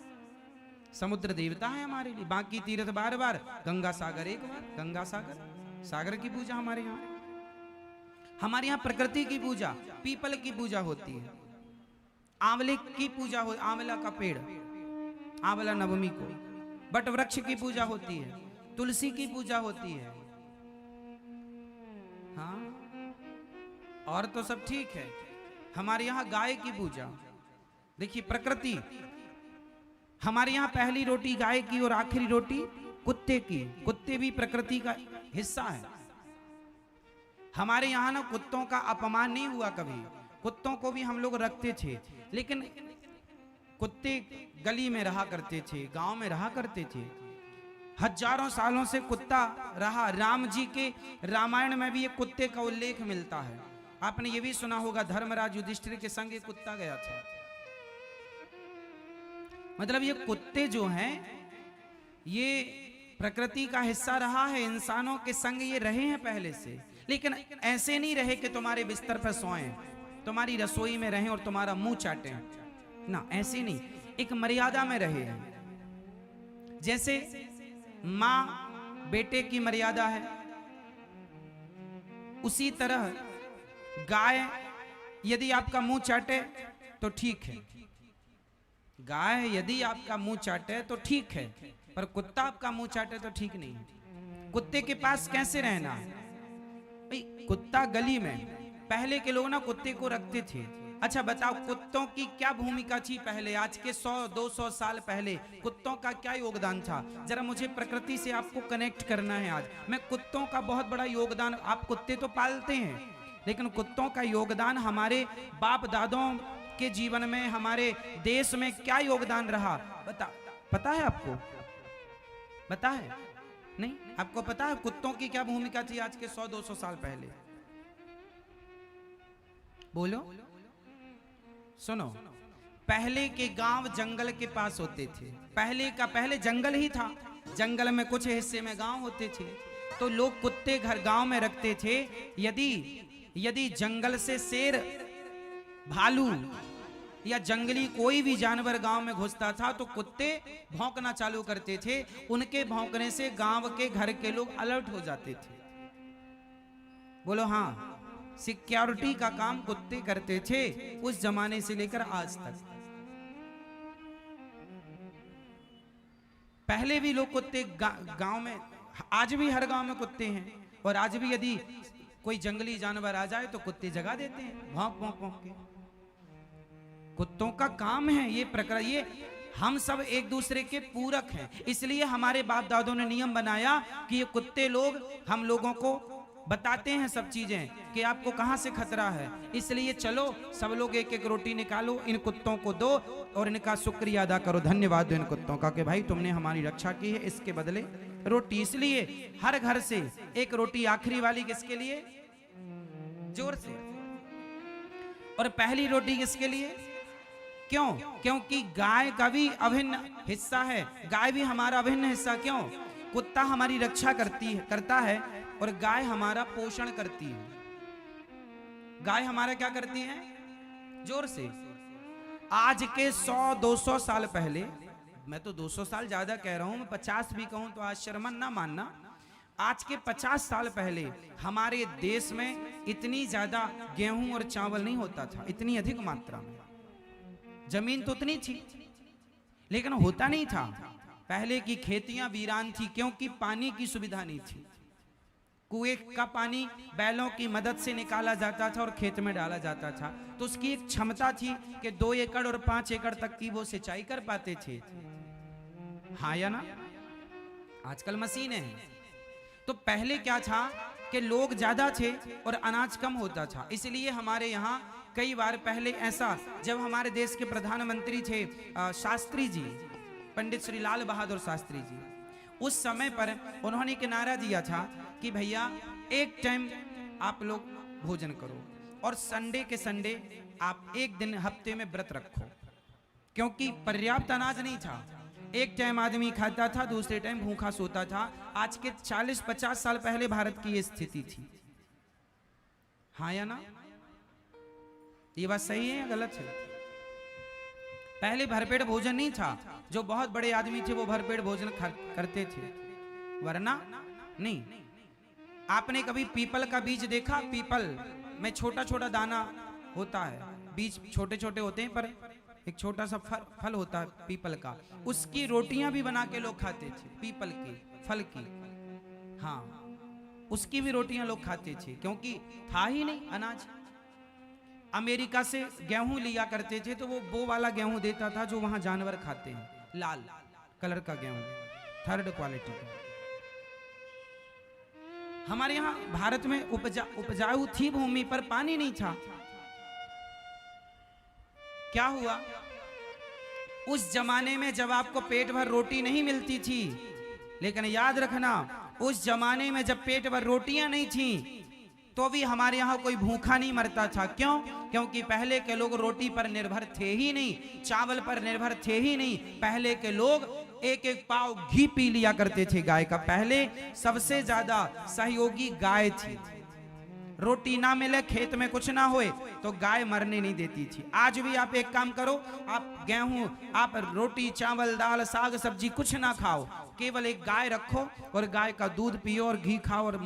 समुद्र देवता है हमारे लिए। बाकी तीर्थ बार बार, गंगा सागर एक बार, गंगा सागर, सागर की पूजा हमारे यहाँ। हमारे यहाँ प्रकृति की पूजा, पीपल की पूजा होती है, आंवले की पूजा हो, आंवला का पेड़, आंवला नवमी को, बट वृक्ष की पूजा होती है, तुलसी की पूजा होती है। हाँ, और तो सब ठीक है। हमारे यहाँ गाय की पूजा। देखिए प्रकृति, हमारे यहाँ पहली रोटी गाय की और आखिरी रोटी कुत्ते की। कुत्ते भी प्रकृति का हिस्सा है। हमारे यहाँ ना कुत्तों का अपमान नहीं हुआ कभी। कुत्तों को भी हम लोग रखते थे, लेकिन कुत्ते गली में रहा करते थे, गांव में रहा करते थे। हजारों सालों से कुत्ता रहा। राम जी के रामायण में भी ये कुत्ते का उल्लेख मिलता है। आपने ये भी सुना होगा, धर्मराज युधिष्ठिर के संग एक कुत्ता गया था। मतलब ये कुत्ते जो हैं, ये प्रकृति का हिस्सा रहा है। इंसानों के संग ये रहे हैं पहले से, लेकिन ऐसे नहीं रहे कि तुम्हारे बिस्तर पर सोएं, तुम्हारी रसोई में रहें और तुम्हारा मुंह चाटें ना, ऐसे नहीं। एक मर्यादा में रहे हैं। जैसे माँ बेटे की मर्यादा है, उसी तरह गाय यदि आपका मुंह चाटे तो ठीक है। गाय यदि आपका मुंह चाटे तो ठीक है, पर कुत्ता आपका मुंह चाटे तो ठीक नहीं है। कुत्ते के पास कैसे रहना? भाई कुत्ता गली में, पहले के लोग ना कुत्ते को रखते थे। अच्छा बताओ, कुत्तों की क्या भूमिका थी पहले? आज के 100-200 साल पहले कुत्तों का क्या योगदान था? जरा मुझे प्रकृति से आपको कनेक्ट करना है आज। मैं कुत्तों का बहुत बड़ा योगदान, आप कुत्ते तो पालते हैं, लेकिन कुत्तों का योगदान हमारे बाप दादों के जीवन में, हमारे देश में क्या योगदान रहा पता है आपको? पता है? नहीं, आपको पता है कुत्तों की क्या भूमिका थी आज के 100-200 साल पहले? बोलो, सुनो। पहले के गांव जंगल के पास होते थे। पहले जंगल ही था। जंगल में कुछ हिस्से में गांव होते थे। तो लोग कुत्ते घर गांव में रखते थे। यदि जंगल से शेर, भालू या जंगली कोई भी जानवर गांव में घुसता था तो कुत्ते भौंकना चालू करते थे। उनके भौंकने से गांव के घर के लोग अलर्ट हो जाते थे। बोलो हाँ, सिक्योरिटी का काम कुत्ते करते थे उस जमाने से लेकर आज तक। पहले भी लोग कुत्ते गांव में, आज भी हर गांव में कुत्ते हैं। और आज भी यदि कोई जंगली जानवर आ जाए तो कुत्ते जगा देते हैं भौंक भौंक भौंक के। कुत्तों का काम है ये प्रकृति, ये हम सब एक दूसरे के पूरक हैं। इसलिए हमारे बाप दादों ने नियम बनाया कि ये कुत्ते लोग हम लोगों को बताते हैं सब चीजें कि आपको कहां से खतरा है। इसलिए चलो सब लोग एक एक रोटी निकालो, इन कुत्तों को दो और इनका शुक्रिया अदा करो, धन्यवाद दो इन कुत्तों का कि भाई तुमने हमारी रक्षा की है, इसके बदले रोटी। इसलिए हर घर से एक रोटी, आखिरी वाली किसके लिए? जोर से। और पहली रोटी किसके लिए? क्यों? क्योंकि गाय का भी अभिन्न हिस्सा है, गाय भी हमारा अभिन्न हिस्सा। क्यों? कुत्ता हमारी रक्षा करता है और गाय हमारा पोषण करती है। गाय हमारा क्या करती है? जोर से। आज के 100-200 साल पहले, मैं तो 200 साल ज्यादा कह रहा हूं, मैं 50 भी कहूं तो आज शर्मन ना मानना। आज के 50 साल पहले हमारे देश में इतनी ज्यादा गेहूं और चावल नहीं होता था, इतनी अधिक मात्रा में। जमीन तो उतनी थी लेकिन होता नहीं था। पहले की खेतियां वीरान थी क्योंकि पानी की सुविधा नहीं थी। कुएं का पानी बैलों की मदद से निकाला जाता था और खेत में डाला जाता था। तो उसकी एक क्षमता थी कि 2 एकड़ और 5 एकड़ तक की वो सिंचाई कर पाते थे। हाँ या ना? आजकल मशीनें हैं। तो पहले क्या था कि लोग ज्यादा थे और अनाज कम होता था। इसलिए हमारे यहाँ कई बार पहले ऐसा, जब हमारे देश के प्रधानमंत्री थे शास्त्री जी, पंडित श्री लाल बहादुर शास्त्री जी, उस समय पर उन्होंने एक नारा दिया था कि भैया एक टाइम आप लोग भोजन करो और संडे के संडे आप एक दिन हफ्ते में व्रत रखो, क्योंकि पर्याप्त अनाज नहीं था। एक टाइम आदमी खाता था, दूसरे टाइम भूखा सोता था। आज के 40-50 साल पहले भारत की ये स्थिति थी। हाँ या ना? ये बात सही है या गलत है? पहले भरपेट भोजन नहीं था। जो बहुत बड़े आदमी थे वो भरपेट भोजन करते थे, वरना नहीं। आपने कभी पीपल का बीज देखा? पीपल में छोटा छोटा दाना होता है, बीज छोटे छोटे होते हैं पर एक छोटा सा फल होता है पीपल का। उसकी रोटियां भी बना के लोग खाते थे, पीपल के फल की। हाँ, उसकी भी रोटियां लोग खाते थे क्योंकि था ही नहीं अनाज। अमेरिका से गेहूं लिया करते थे तो वो वाला गेहूं देता था जो वहां जानवर खाते हैं, लाल कलर का गेहूं, 3rd क्वालिटी का। हमारे यहाँ भारत में उपजाऊ थी भूमि पर पानी नहीं था। क्या हुआ? उस जमाने में जब आपको पेट भर रोटी नहीं मिलती थी, लेकिन याद रखना उस जमाने में जब पेट भर रोटियां नहीं थी तो भी हमारे यहाँ कोई भूखा नहीं मरता था। क्यों? क्योंकि पहले के लोग रोटी पर निर्भर थे ही नहीं, चावल पर निर्भर थे ही नहीं। पहले के लोग एक एक पाव घी पी लिया करते थे गाय का। पहले सबसे ज्यादा सहयोगी गाय थी। रोटी ना मिले, खेत में कुछ ना होए तो गाय मरने नहीं देती थी। आज भी आप एक काम करो, आप गेहूं, आप रोटी चावल दाल साग सब्जी कुछ ना खाओ, केवल एक गाय रखो और गाय का दूध पियो और घी खाओ और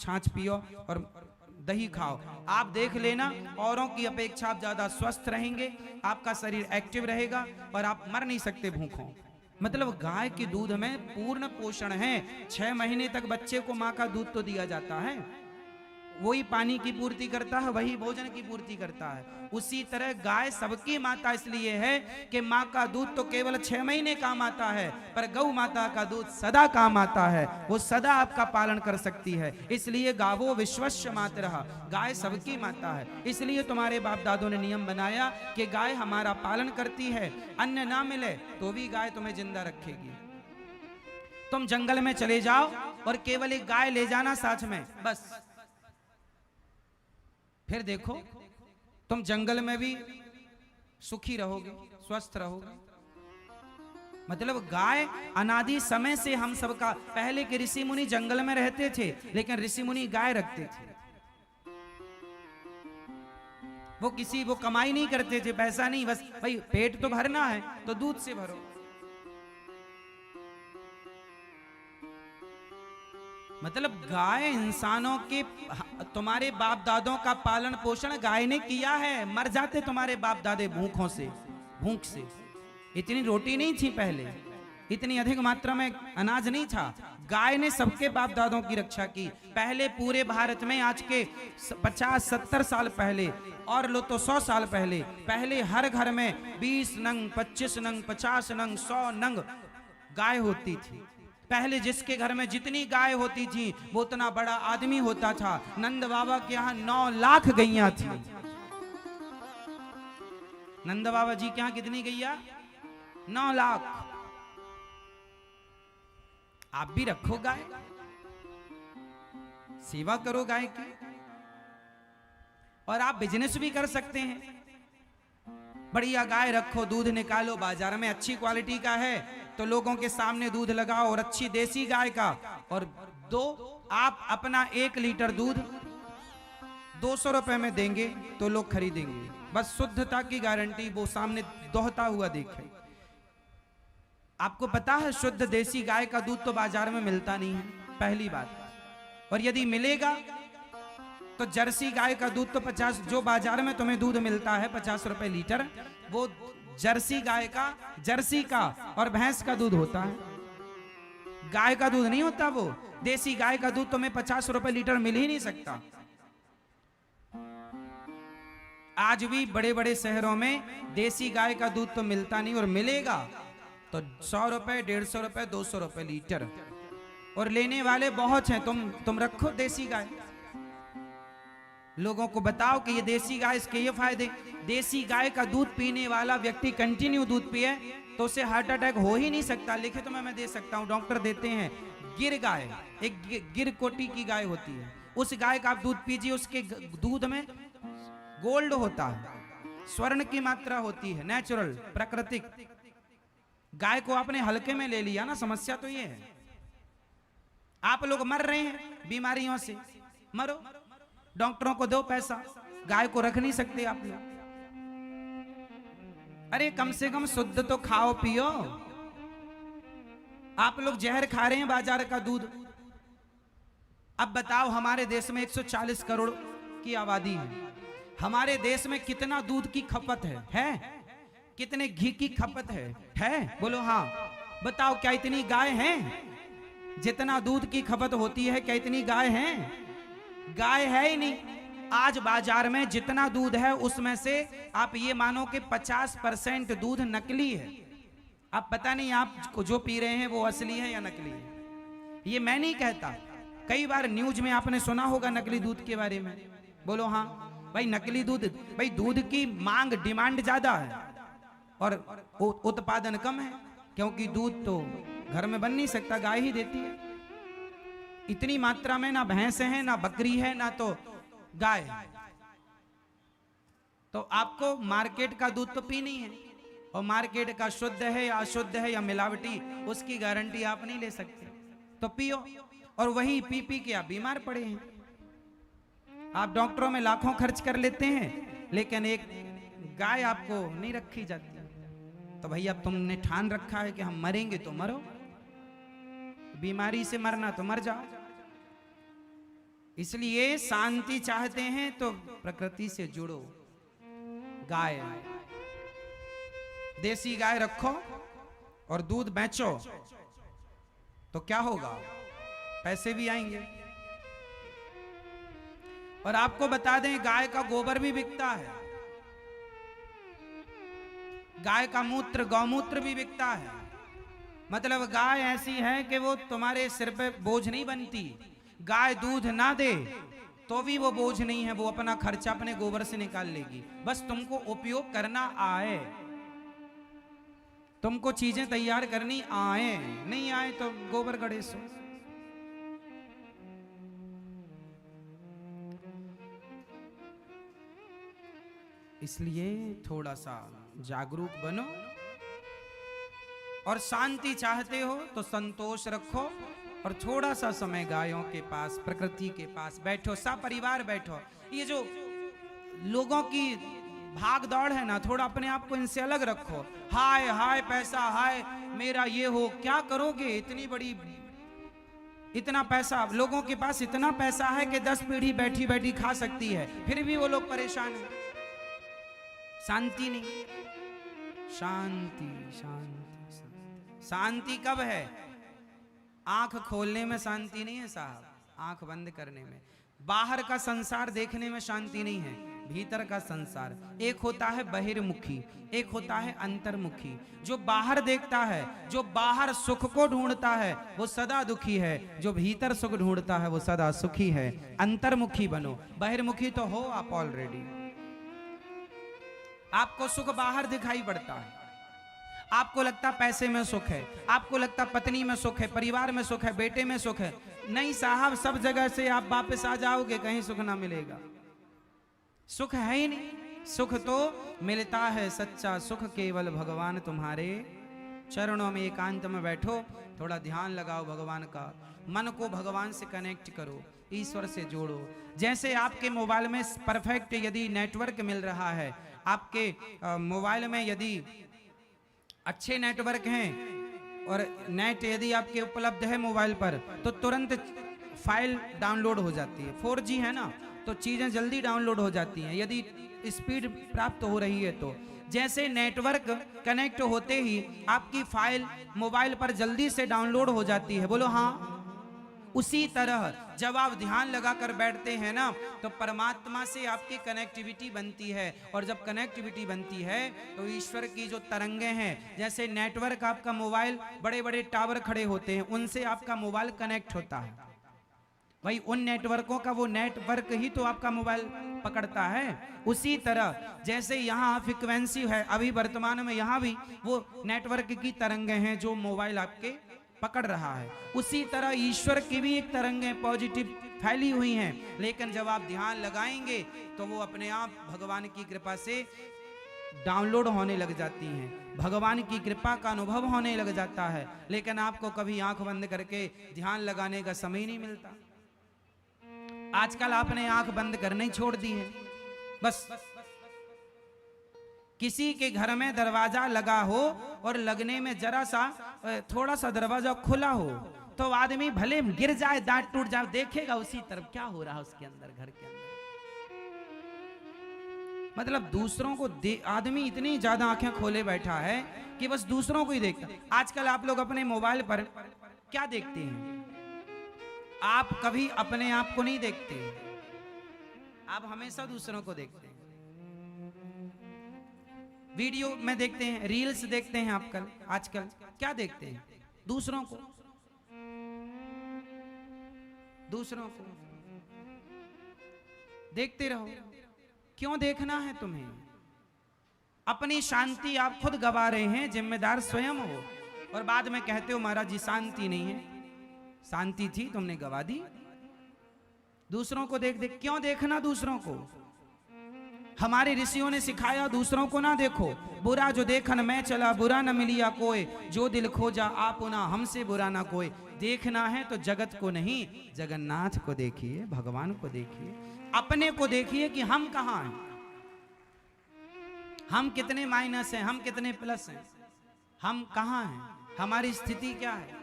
छाछ पियो और दही खाओ। आप देख लेना, औरों की अपेक्षा आप ज्यादा स्वस्थ रहेंगे, आपका शरीर एक्टिव रहेगा और आप मर नहीं सकते भूखों। मतलब गाय के दूध में पूर्ण पोषण है। 6 महीने तक बच्चे को माँ का दूध तो दिया जाता है, वही पानी की पूर्ति करता है, वही भोजन की पूर्ति करता है। उसी तरह गाय सबकी माता इसलिए है कि माँ का दूध तो केवल 6 महीने काम आता है, पर गौ माता का दूध सदा काम आता है, वो सदा आपका पालन कर सकती है। इसलिए गावो विश्वस्य मातरः, गाय सबकी माता है। इसलिए तुम्हारे बाप दादों ने नियम बनाया कि गाय हमारा पालन करती है, अन्न ना मिले तो भी गाय तुम्हें जिंदा रखेगी। तुम जंगल में चले जाओ और केवल एक गाय ले जाना साथ में, बस, फिर देखो तुम जंगल में भी सुखी रहोगे, स्वस्थ रहोगे। मतलब गाय अनादि समय से हम सबका, पहले के ऋषि मुनि जंगल में रहते थे, लेकिन ऋषि मुनि गाय रखते थे। वो कमाई नहीं करते थे, पैसा नहीं, बस भाई पेट तो भरना है तो दूध से भरो। मतलब गाय इंसानों के, तुम्हारे बाप दादों का पालन पोषण गाय ने किया है। मर जाते तुम्हारे बाप दादे भूखों से, भूख से। इतनी रोटी नहीं थी पहले, इतनी अधिक मात्रा में अनाज नहीं था। गाय ने सबके बाप दादों की रक्षा की। पहले पूरे भारत में, आज के 50-70 साल पहले, और लो तो 100 साल पहले, पहले हर घर में 20 नंग, 25 नंग, 50 नंग, 100 नंग गाय होती थी। पहले जिसके घर में जितनी गाय होती थी वो उतना बड़ा आदमी होता था। नंद बाबा के यहाँ 9 लाख गैया थी। नंद बाबा जी के यहाँ कितनी गैया? 9 लाख। आप भी रखो गाय, सेवा करो गाय की, और आप बिजनेस भी कर सकते हैं। बढ़िया गाय रखो, दूध निकालो, बाजार में अच्छी क्वालिटी का है तो लोगों के सामने दूध लगाओ, और अच्छी देसी गाय का, और दो आप अपना 1 लीटर दूध 200 रुपए में देंगे तो लोग खरीदेंगे। बस शुद्धता की गारंटी, वो सामने दोहता हुआ देखे। आपको पता है शुद्ध देसी गाय का दूध तो बाजार में मिलता नहीं है, पहली बात। और यदि मिलेगा तो जर्सी गाय का दूध तो 50, जो बाजार में तुम्हें दूध मिलता है 50 रुपए लीटर, वो जर्सी गाय का, जर्सी का और भैंस का दूध होता है, गाय का दूध नहीं होता। वो देसी गाय का दूध तुम्हें 50 रुपए लीटर मिल ही नहीं सकता। आज भी बड़े बड़े शहरों में देसी गाय का दूध तो मिलता नहीं, और मिलेगा तो 100 रुपए, 150 रुपए, 200 रुपए लीटर। और लेने वाले बहुत हैं। तुम रखो देसी गाय, लोगों को बताओ कि ये देसी गाय, इसके ये फायदे। देसी गाय का दूध पीने वाला व्यक्ति कंटिन्यू दूध पिए तो उसे हार्ट अटैक हो ही नहीं सकता। लिखे तो मैं दे सकता हूं, डॉक्टर देते हैं। गिर गाय, एक गिर कोटि की गाय होती है, उस गाय का आप दूध पीजिए, उसके दूध में गोल्ड होता है, स्वर्ण की मात्रा होती है, नेचुरल, प्राकृतिक। गाय को आपने हल्के में ले लिया ना, समस्या तो ये है। आप लोग मर रहे हैं बीमारियों से, मरो, डॉक्टरों को दो पैसा, गाय को रख नहीं सकते आप लोग। अरे कम से कम शुद्ध तो खाओ पियो। आप लोग जहर खा रहे हैं बाजार का दूध। अब बताओ, हमारे देश में 140 करोड़ की आबादी है, हमारे देश में कितना दूध की खपत है? कितने घी की खपत है? बोलो हाँ। बताओ, क्या इतनी गाय हैं? जितना दूध की खपत होती है, क्या इतनी गाय हैं? गाय है ही नहीं। आज बाजार में जितना दूध है उसमें से आप ये मानो कि 50% दूध नकली है। आप पता नहीं आप जो पी रहे हैं वो असली है या नकली है। ये मैं नहीं कहता, कई बार न्यूज में आपने सुना होगा नकली दूध के बारे में। बोलो हाँ। भाई नकली दूध, भाई दूध की मांग, डिमांड ज्यादा है और उत्पादन कम है, क्योंकि दूध तो घर में बन नहीं सकता, गाय ही देती है। इतनी मात्रा में ना भैंस है, ना बकरी है, ना तो गाय। तो आपको मार्केट का दूध तो पीनी है, और मार्केट का शुद्ध है या अशुद्ध है या मिलावटी, उसकी गारंटी आप नहीं ले सकते। तो पियो, और वही पी पी के आप बीमार पड़े हैं। आप डॉक्टरों में लाखों खर्च कर लेते हैं, लेकिन एक गाय आपको नहीं रखी जाती। तो भैया तुमने ठान रखा है कि हम मरेंगे तो मरो, बीमारी से मरना तो मर जाओ। इसलिए शांति चाहते हैं तो प्रकृति से जुड़ो। गाय, देसी गाय रखो और दूध बेचो, तो क्या होगा? पैसे भी आएंगे। और आपको बता दें, गाय का गोबर भी बिकता है, गाय का मूत्र, गौमूत्र भी बिकता है। मतलब गाय ऐसी है कि वो तुम्हारे सिर पे बोझ नहीं बनती। गाय दूध ना दे तो भी वो बोझ नहीं है, वो अपना खर्चा अपने गोबर से निकाल लेगी। बस तुमको उपयोग करना आए, तुमको चीजें तैयार करनी आए, नहीं आए तो गोबर गणेश। इसलिए थोड़ा सा जागरूक बनो और शांति चाहते हो तो संतोष रखो और थोड़ा सा समय गायों के पास, प्रकृति के पास बैठो, सपरिवार बैठो। ये जो लोगों की भाग दौड़ है ना, थोड़ा अपने आप को इनसे अलग रखो। हाय हाय पैसा, हाय मेरा ये हो, क्या करोगे? इतनी बड़ी, इतना पैसा लोगों के पास, इतना पैसा है कि 10 पीढ़ी बैठी बैठी खा सकती है, फिर भी वो लोग परेशान हैं। शांति नहीं। शांति शांति शांति। शांति कब है? आंख खोलने में शांति नहीं है साहब, आंख बंद करने में। बाहर का संसार देखने में शांति नहीं है, भीतर का संसार। एक होता है बहिर्मुखी, एक होता है अंतर्मुखी। जो बाहर देखता है, जो बाहर सुख को ढूंढता है, वो सदा दुखी है। जो भीतर सुख ढूंढता है, वो सदा सुखी है। अंतर्मुखी बनो, बहिर्मुखी तो हो आप ऑलरेडी। आपको सुख बाहर दिखाई पड़ता है, आपको लगता पैसे में सुख है, आपको लगता पत्नी में सुख है, परिवार में सुख है, बेटे में सुख है। नहीं साहब, सब जगह से आप वापस आ जाओगे, कहीं सुख ना मिलेगा। सुख है ही नहीं। सुख तो मिलता है सच्चा सुख केवल भगवान तुम्हारे चरणों में। एकांत में बैठो, थोड़ा ध्यान लगाओ भगवान का, मन को भगवान से कनेक्ट करो, ईश्वर से जोड़ो। जैसे आपके मोबाइल में परफेक्ट यदि नेटवर्क मिल रहा है, आपके मोबाइल में यदि अच्छे नेटवर्क हैं और नेट यदि आपके उपलब्ध है मोबाइल पर, तो तुरंत फाइल डाउनलोड हो जाती है। 4G है ना, तो चीज़ें जल्दी डाउनलोड हो जाती हैं यदि स्पीड प्राप्त हो रही है तो। जैसे नेटवर्क कनेक्ट होते ही आपकी फाइल मोबाइल पर जल्दी से डाउनलोड हो जाती है, बोलो हाँ। उसी तरह जब आप ध्यान लगाकर बैठते हैं ना, तो परमात्मा से आपकी कनेक्टिविटी बनती है। और जब कनेक्टिविटी बनती है तो ईश्वर की जो तरंगे हैं, जैसे नेटवर्क आपका मोबाइल, बड़े बड़े टावर खड़े होते हैं, उनसे आपका मोबाइल कनेक्ट होता है। भाई उन नेटवर्कों का वो नेटवर्क ही तो आपका मोबाइल पकड़ता है। उसी तरह जैसे यहाँ फ्रीक्वेंसी है, अभी वर्तमान में यहाँ भी वो नेटवर्क की तरंगे हैं जो मोबाइल आपके पकड़ रहा है। उसी तरह ईश्वर की भी एक तरंगें पॉजिटिव फैली हुई हैं, लेकिन जब आप ध्यान लगाएंगे तो वो अपने आप भगवान की कृपा से डाउनलोड होने लग जाती हैं, भगवान की कृपा का अनुभव होने लग जाता है। लेकिन आपको कभी आंख बंद करके ध्यान लगाने का समय नहीं मिलता। आजकल आपने आंख बंद करने ही छोड़ दी है। बस किसी के घर में दरवाजा लगा हो और लगने में जरा सा थोड़ा सा दरवाजा खुला हो तो आदमी भले गिर जाए, दांत टूट जाए, देखेगा उसी तरफ क्या हो रहा है उसके अंदर, घर के अंदर। मतलब दूसरों को आदमी इतनी ज्यादा आंखें खोले बैठा है कि बस दूसरों को ही देखता। आजकल आप लोग अपने मोबाइल पर क्या देखते हैं? आप कभी अपने आप को नहीं देखते, आप हमेशा दूसरों को देखते हैं। वीडियो में देखते हैं, रील्स देखते हैं। आजकल क्या देखते हैं? दूसरों को, दूसरों को देखते रहो। क्यों देखना है तुम्हें? अपनी शांति आप खुद गवा रहे हैं, जिम्मेदार स्वयं हो। और बाद में कहते हो महाराज जी शांति नहीं है। शांति थी, तुमने गवा दी। दूसरों को देख देख क्यों देखना? दूसरों को हमारे ऋषियों ने सिखाया दूसरों को ना देखो। बुरा जो देखन मैं चला, बुरा न मिलिया कोई, जो दिल खोजा आपुना, हमसे बुरा ना कोई। देखना है तो जगत को नहीं, जगन्नाथ को देखिए, भगवान को देखिए, अपने को देखिए कि हम कहाँ हैं, हम कितने माइनस हैं, हम कितने प्लस हैं, हम कहाँ हैं, हमारी स्थिति क्या है।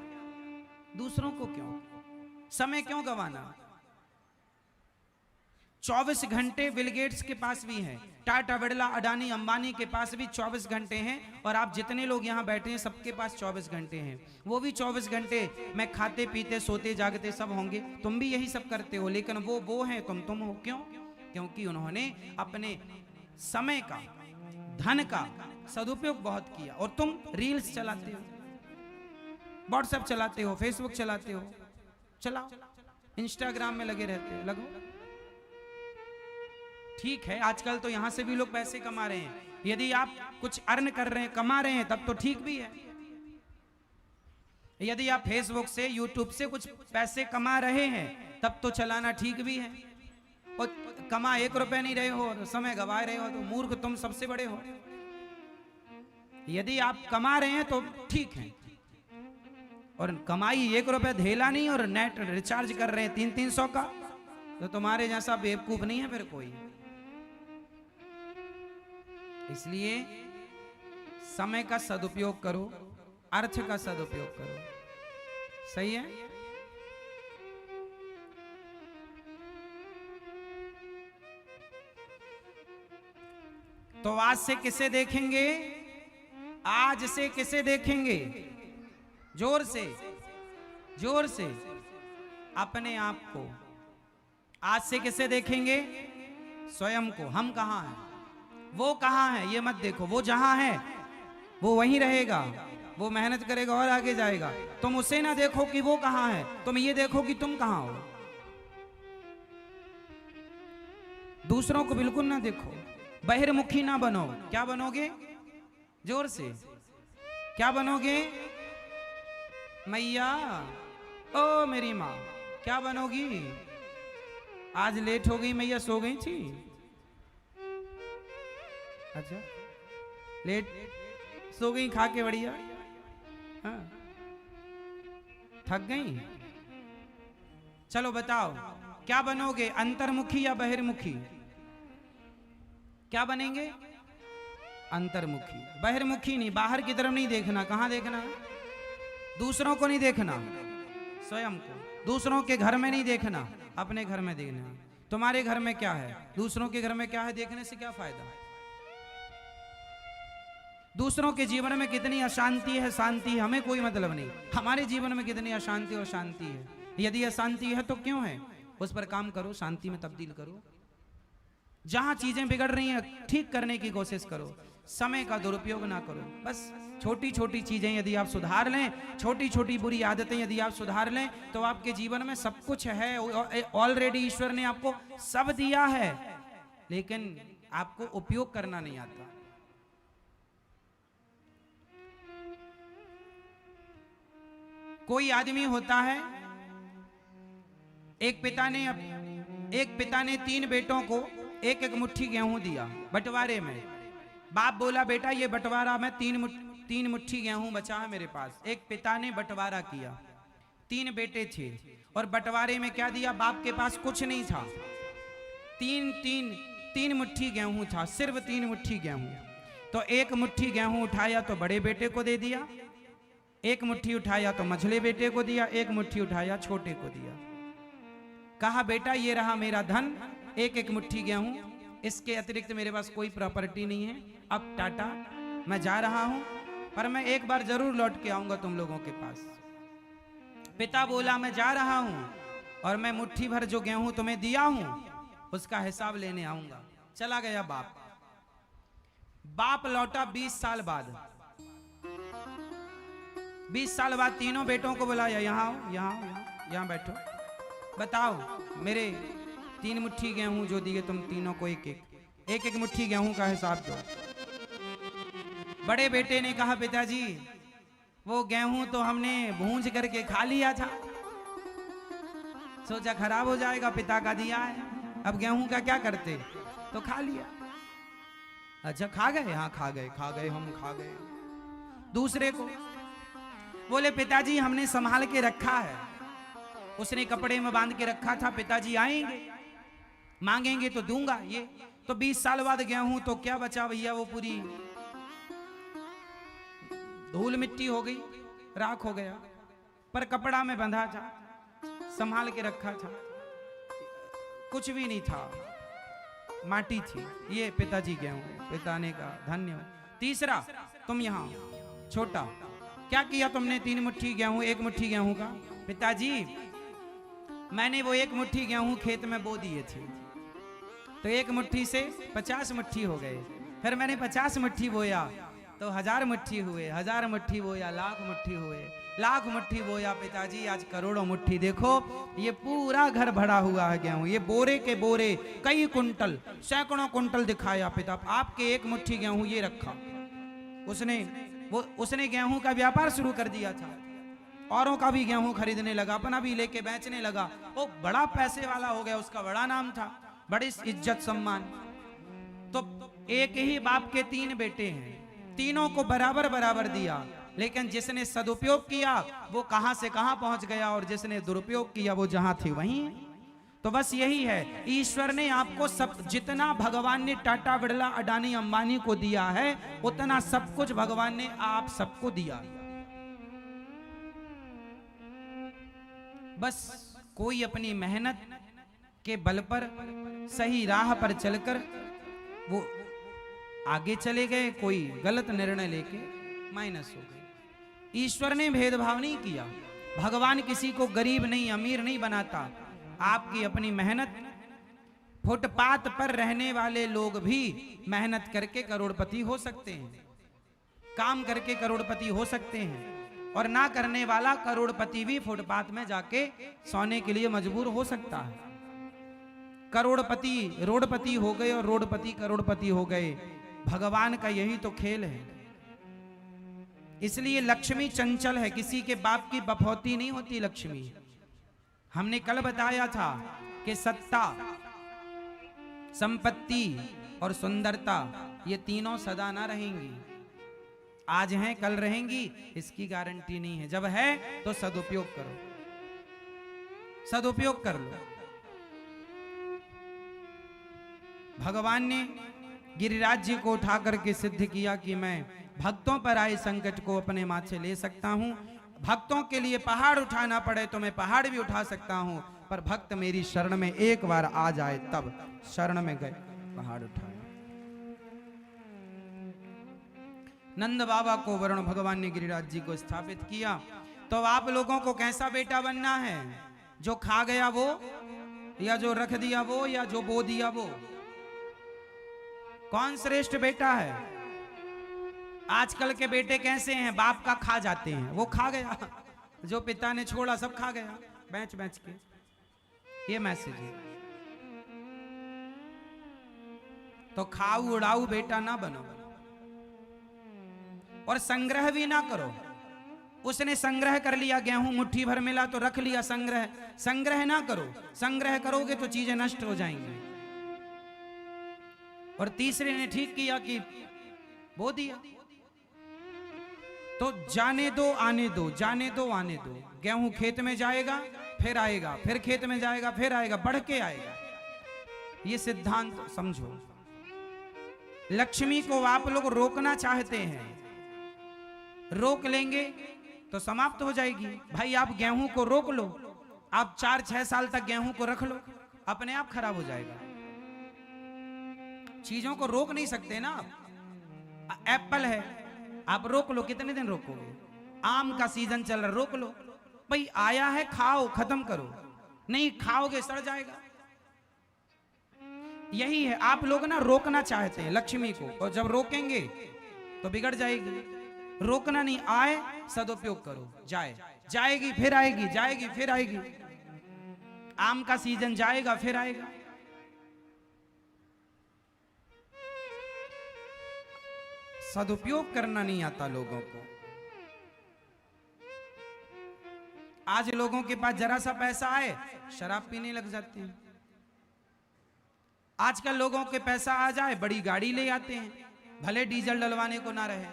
दूसरों को क्यों, समय क्यों गंवाना? 24 घंटे बिल गेट्स के पास भी हैं, टाटा बिरला अडानी अंबानी के पास भी 24 घंटे हैं। और आप जितने लोग यहाँ बैठे हैं सबके पास 24 घंटे हैं। वो भी 24 घंटे में खाते पीते सोते जागते सब होंगे। तुम भी यही सब करते हो, लेकिन वो हैं, तुम हो। क्यों? क्योंकि उन्होंने अपने समय का, धन का सदुपयोग बहुत किया। और तुम रील्स चलाते हो, व्हाट्सएप चलाते हो, फेसबुक चलाते हो, चलाओ, इंस्टाग्राम में लगे रहते हो, लगो। ठीक है, आजकल तो यहां से भी लोग पैसे कमा रहे हैं। यदि आप कुछ अर्न कर रहे हैं, कमा रहे हैं, तब तो ठीक भी है। यदि आप फेसबुक से, यूट्यूब से कुछ पैसे कमा रहे हैं, तब तो चलाना ठीक भी है। और कमा 1 रुपए नहीं रहे हो, समय गवा रहे हो, तो मूर्ख तुम सबसे बड़े हो। यदि आप कमा रहे हैं तो ठीक है, और कमाई 1 रुपया धेला नहीं और नेट रिचार्ज कर रहे हैं 300-300 का, तो तुम्हारे जैसा बेवकूफ नहीं है फिर कोई। इसलिए समय का सदुपयोग करो, अर्थ का सदुपयोग करो। सही है। तो आज से किसे देखेंगे? आज से किसे देखेंगे? जोर से, जोर से अपने आप को। आज से किसे देखेंगे? स्वयं को। हम कहां हैं, वो कहां है, ये मत देखो। वो जहां है वो वहीं रहेगा, वो मेहनत करेगा और आगे जाएगा। तुम उसे ना देखो कि वो कहां है, तुम ये देखो कि तुम कहां हो। दूसरों को बिल्कुल ना देखो, बहिर्मुखी ना बनो। क्या बनोगे? जोर से क्या बनोगे? मैया, ओ मेरी माँ, क्या बनोगी? आज लेट हो गई मैया, सो गई थी। अच्छा, लेट सो गई खा के बढ़िया, हाँ, थक गई। चलो बताओ क्या बनोगे, अंतर्मुखी या बहिर्मुखी? क्या बनेंगे? अंतर्मुखी। बहिर्मुखी नहीं, बाहर की तरफ नहीं देखना। कहां देखना? दूसरों को नहीं देखना, स्वयं को। दूसरों के घर में नहीं देखना, अपने घर में देखना। तुम्हारे घर में क्या है, दूसरों के घर में क्या है, देखने से क्या फायदा? दूसरों के जीवन में कितनी अशांति है, शांति है, हमें कोई मतलब नहीं। हमारे जीवन में कितनी अशांति और शांति है। यदि अशांति है तो क्यों है, उस पर काम करो, शांति में तब्दील करो। जहां चीजें बिगड़ रही हैं ठीक करने की कोशिश करो, समय का दुरुपयोग ना करो। बस छोटी छोटी चीजें यदि आप सुधार लें, छोटी छोटी बुरी आदतें यदि आप सुधार लें, तो आपके जीवन में सब कुछ है। ऑलरेडी ईश्वर ने आपको सब दिया है, लेकिन आपको उपयोग करना नहीं आता। कोई आदमी होता है, एक पिता ने 3 बेटों को एक एक मुट्ठी गेहूं दिया बंटवारे में। बाप बोला बेटा ये बंटवारा में 3 मुट्ठी गेहूं बचा है मेरे पास। एक पिता ने बंटवारा किया, 3 बेटे थे और बंटवारे में क्या दिया? बाप के पास कुछ नहीं था, 3 मुट्ठी गेहूं था, सिर्फ 3 मुट्ठी गेहूं। तो एक मुट्ठी गेहूं उठाया तो बड़े बेटे को दे दिया, एक मुट्ठी उठाया तो मझले बेटे को दिया, एक मुट्ठी उठाया छोटे को दिया। कहा बेटा ये रहा मेरा धन, एक एक मुट्ठी गेहूं, इसके अतिरिक्त मेरे पास कोई प्रॉपर्टी नहीं है। अब टाटा, मैं जा रहा हूं, पर मैं एक बार जरूर लौट के आऊंगा तुम लोगों के पास। पिता बोला मैं जा रहा हूं और मैं मुट्ठी भर जो गेहूं तुम्हें दिया हूं उसका हिसाब लेने आऊंगा। चला गया बाप। बाप लौटा 20 साल बाद। 20 साल बाद तीनों बेटों को बुलाया, यहाँ आओ, यहाँ बैठो, बताओ मेरे 3 मुट्ठी गेहूं जो दिए तुम तीनों को एक एक मुट्ठी गेहूं का हिसाब दो। बड़े बेटे ने कहा पिताजी वो गेहूं तो हमने भूंज करके खा लिया था, सोचा खराब हो जाएगा, पिता का दिया है, अब गेहूं का क्या करते, तो खा लिया। अच्छा खा गए? हाँ खा गए, हम खा गए। दूसरे को बोले पिताजी हमने संभाल के रखा है, उसने कपड़े में बांध के रखा था, पिताजी आएंगे मांगेंगे तो दूंगा। ये तो 20 साल बाद गेहूं तो क्या बचा भैया, वो पूरी धूल मिट्टी हो गई, राख हो गया। पर कपड़ा में बंधा था, संभाल के रखा था, कुछ भी नहीं था, माटी थी। ये पिताजी गेहूं, पिता ने कहा धन्य। तीसरा तुम यहाँ छोटा, क्या किया तुमने? 3 मुट्ठी गेहूं, 1 मुट्ठी गेहूं का। पिताजी मैंने वो 1 मुट्ठी गेहूं खेत में बो दिए थे, तो 1 मुट्ठी से 50 मुट्ठी हो गए। फिर मैंने 50 मुट्ठी बोया तो 1000 मुट्ठी हुए, 1000 मुट्ठी बोया लाख मुट्ठी हुए, लाख मुट्ठी बोया पिताजी आज करोड़ों मुट्ठी। देखो ये पूरा घर भरा हुआ है गेहूं, ये बोरे के बोरे, कई कुंटल, सैकड़ों कुंटल दिखाया पिता। आपके 1 मुट्ठी गेहूं ये रखा। उसने गेहूं का व्यापार शुरू कर दिया था, औरों का भी गेहूं खरीदने लगा, अपना भी लेके बेचने लगा। वो बड़ा पैसे वाला हो गया, उसका बड़ा नाम था, बड़ी इज्जत सम्मान। तो एक ही बाप के 3 बेटे हैं, तीनों को बराबर बराबर दिया, लेकिन जिसने सदुपयोग किया वो कहां से कहां पहुंच गया, और जिसने दुरुपयोग किया वो जहां थे वहीं है। तो बस यही है, ईश्वर ने आपको सब, जितना भगवान ने टाटा बिरला अडानी अंबानी को दिया है उतना सब कुछ भगवान ने आप सबको दिया। बस कोई अपनी मेहनत के बल पर सही राह पर चलकर वो आगे चले गए, कोई गलत निर्णय लेके माइनस हो गए। ईश्वर ने भेदभाव नहीं किया, भगवान किसी को गरीब नहीं अमीर नहीं बनाता। आपकी अपनी मेहनत, फुटपाथ पर रहने वाले लोग भी मेहनत करके करोड़पति हो सकते हैं, काम करके करोड़पति हो सकते हैं, और ना करने वाला करोड़पति भी फुटपाथ में जाके सोने के लिए मजबूर हो सकता है। करोड़पति रोडपति हो गए और रोडपति करोड़पति हो गए, भगवान का यही तो खेल है। इसलिए लक्ष्मी चंचल है, किसी के बाप की बफौती नहीं होती लक्ष्मी। हमने कल बताया था कि सत्ता, संपत्ति और सुंदरता ये तीनों सदा ना रहेंगी, आज हैं कल रहेंगी इसकी गारंटी नहीं है। जब है तो सदुपयोग करो, सदुपयोग कर लो। भगवान ने गिरिराज जी को उठा करके सिद्ध किया कि मैं भक्तों पर आए संकट को अपने माथे ले सकता हूं। भक्तों के लिए पहाड़ उठाना पड़े तो मैं पहाड़ भी उठा सकता हूं, पर भक्त मेरी शरण में एक बार आ जाए तब। शरण में गए, पहाड़ उठाया। नंद बाबा को वरुण भगवान ने गिरिराज जी को स्थापित किया। तो आप लोगों को कैसा बेटा बनना है? जो खा गया वो, या जो रख दिया वो, या जो बो दिया वो? कौन श्रेष्ठ बेटा है? आजकल के बेटे कैसे हैं? बाप का खा जाते हैं, वो खा गया, जो पिता ने छोड़ा सब खा गया बेच बेच के। ये मैसेज है। तो खाऊ उड़ाऊ बेटा ना बनो, और संग्रह भी ना करो। उसने संग्रह कर लिया, गेहूं मुट्ठी भर मिला तो रख लिया संग्रह। संग्रह ना करो, संग्रह करोगे तो चीजें नष्ट हो जाएंगी। और तीसरे ने ठीक किया कि बो दिया। तो जाने दो आने दो, जाने दो आने दो। गेहूं खेत में जाएगा फिर आएगा, फिर खेत में जाएगा फिर आएगा, बढ़ के आएगा। ये सिद्धांत समझो। लक्ष्मी को आप लोग रोकना चाहते हैं, रोक लेंगे तो समाप्त हो जाएगी। भाई आप गेहूं को रोक लो, आप 4-6 साल तक गेहूं को रख लो, अपने आप खराब हो जाएगा। चीजों को रोक नहीं सकते ना आप। एप्पल है, आप रोक लो, कितने दिन रोकोगे? आम का सीजन चल रहा, रोक लो। भाई आया है, खाओ, खत्म करो। नहीं खाओगे सड़ जाएगा। यही है, आप लोग ना रोकना चाहते हैं लक्ष्मी को, और जब रोकेंगे तो बिगड़ जाएगी। रोकना नहीं, आए सदुपयोग करो, जाए जाएगी फिर आएगी, जाएगी फिर आएगी। आम का सीजन जाएगा फिर आएगा। सदुपयोग करना नहीं आता लोगों को। आज लोगों के पास जरा सा पैसा आए शराब पीने लग जाते हैं। आजकल लोगों के पैसा आ जाए बड़ी गाड़ी ले आते हैं, भले डीजल डलवाने को ना रहे,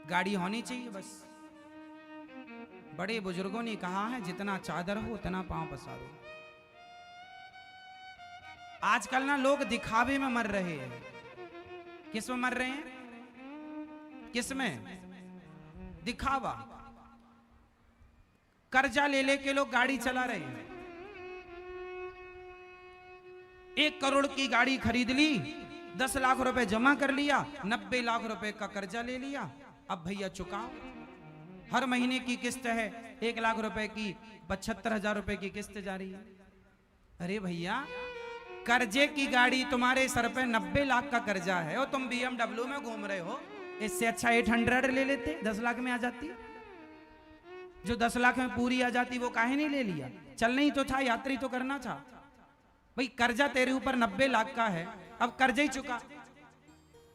गाड़ी होनी चाहिए बस। बड़े बुजुर्गों ने कहा है, जितना चादर हो उतना पांव पसारो। आजकल ना लोग दिखावे में मर रहे हैं। किस में मर रहे हैं? किस में? दिखावा। कर्जा ले लेके लोग गाड़ी चला रहे हैं। 1 करोड़ की गाड़ी खरीद ली, 10 लाख रुपए जमा कर लिया, 90 लाख रुपए का कर्जा ले लिया। अब भैया चुकाओ। हर महीने की किस्त है 1 लाख रुपए की, 75,000 रुपए की किस्त जा रही है। अरे भैया, कर्जे की गाड़ी तुम्हारे सर पे 90 लाख का कर्जा है और तुम BMW में घूम रहे हो। इससे अच्छा 800 ले लेते, 10 लाख में आ जाती। जो 10 लाख में पूरी आ जाती वो काहे नहीं ले लिया? चलना ही तो था, यात्री तो करना था। भाई कर्जा तेरे ऊपर 90 लाख का है, अब कर्जा ही चुका।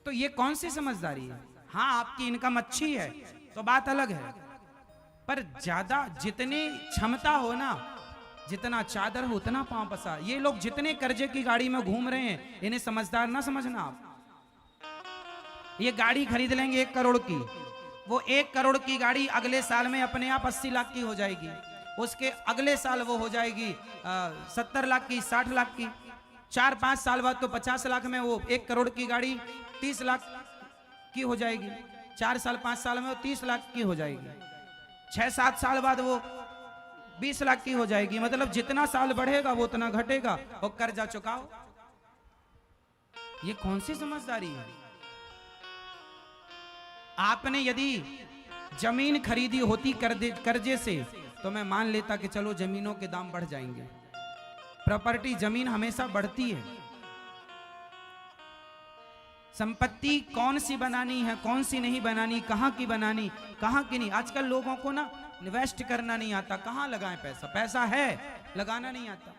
तो ये कौन सी समझदारी है? हाँ, आपकी इनकम अच्छी है तो बात अलग है, पर ज्यादा जितनी क्षमता हो ना, जितना चादर हो उतना पांव पसार। ये लोग जितने कर्जे की गाड़ी में घूम रहे हैं, इन्हें समझदार ना समझना आप। ये गाड़ी खरीद लेंगे 1 करोड़ की, वो 1 करोड़ की गाड़ी अगले साल में अपने आप 80 लाख की हो जाएगी, उसके अगले साल वो हो जाएगी 70 लाख की, 60 लाख की, 4-5 साल बाद तो 50 लाख में वो 1 करोड़ की गाड़ी 30 लाख की हो जाएगी, 4 साल 5 साल में वो 30 लाख की हो जाएगी, 6-7 साल बाद वो 20 लाख की हो जाएगी। मतलब जितना साल बढ़ेगा वो उतना घटेगा, और कर्जा चुकाओ। ये कौन सी समझदारी है? आपने यदि जमीन खरीदी होती कर्जे से तो मैं मान लेता कि चलो जमीनों के दाम बढ़ जाएंगे। प्रॉपर्टी जमीन हमेशा बढ़ती है। संपत्ति कौन सी बनानी है, कौन सी नहीं बनानी, कहां की बनानी, कहां की नहीं। आजकल लोगों को ना इन्वेस्ट करना नहीं आता, कहां लगाएं पैसा, पैसा है लगाना नहीं आता,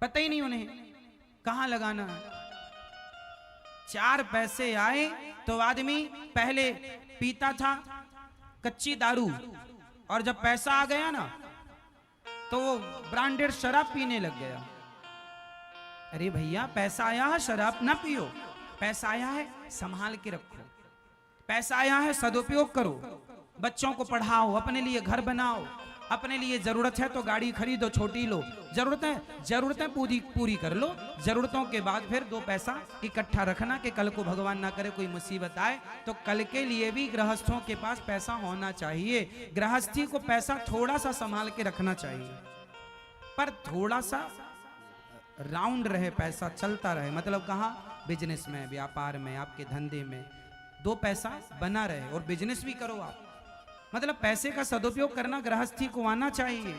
पता ही नहीं उन्हें कहां लगाना है। 4 पैसे आए तो आदमी पहले पीता था कच्ची दारू, और जब पैसा आ गया ना तो वो ब्रांडेड शराब पीने लग गया। अरे भैया पैसा आया है शराब ना पियो, पैसा आया है संभाल के रखो, पैसा आया है सदुपयोग करो, बच्चों को पढ़ाओ, अपने लिए घर बनाओ, अपने लिए जरूरत है तो गाड़ी खरीदो, छोटी लो, जरूरतें पूरी कर लो, जरूरतों के बाद फिर 2 पैसा इकट्ठा रखना कि कल को भगवान ना करे कोई मुसीबत आए तो कल के लिए भी गृहस्थों के पास पैसा होना चाहिए। गृहस्थी को पैसा थोड़ा सा संभाल के रखना चाहिए, पर थोड़ा सा राउंड रहे, पैसा चलता रहे। मतलब कहाँ? बिजनेस में, व्यापार में, आपके धंधे में 2 पैसा बना रहे, और बिजनेस भी करो आप। मतलब पैसे का सदुपयोग करना गृहस्थी को आना चाहिए।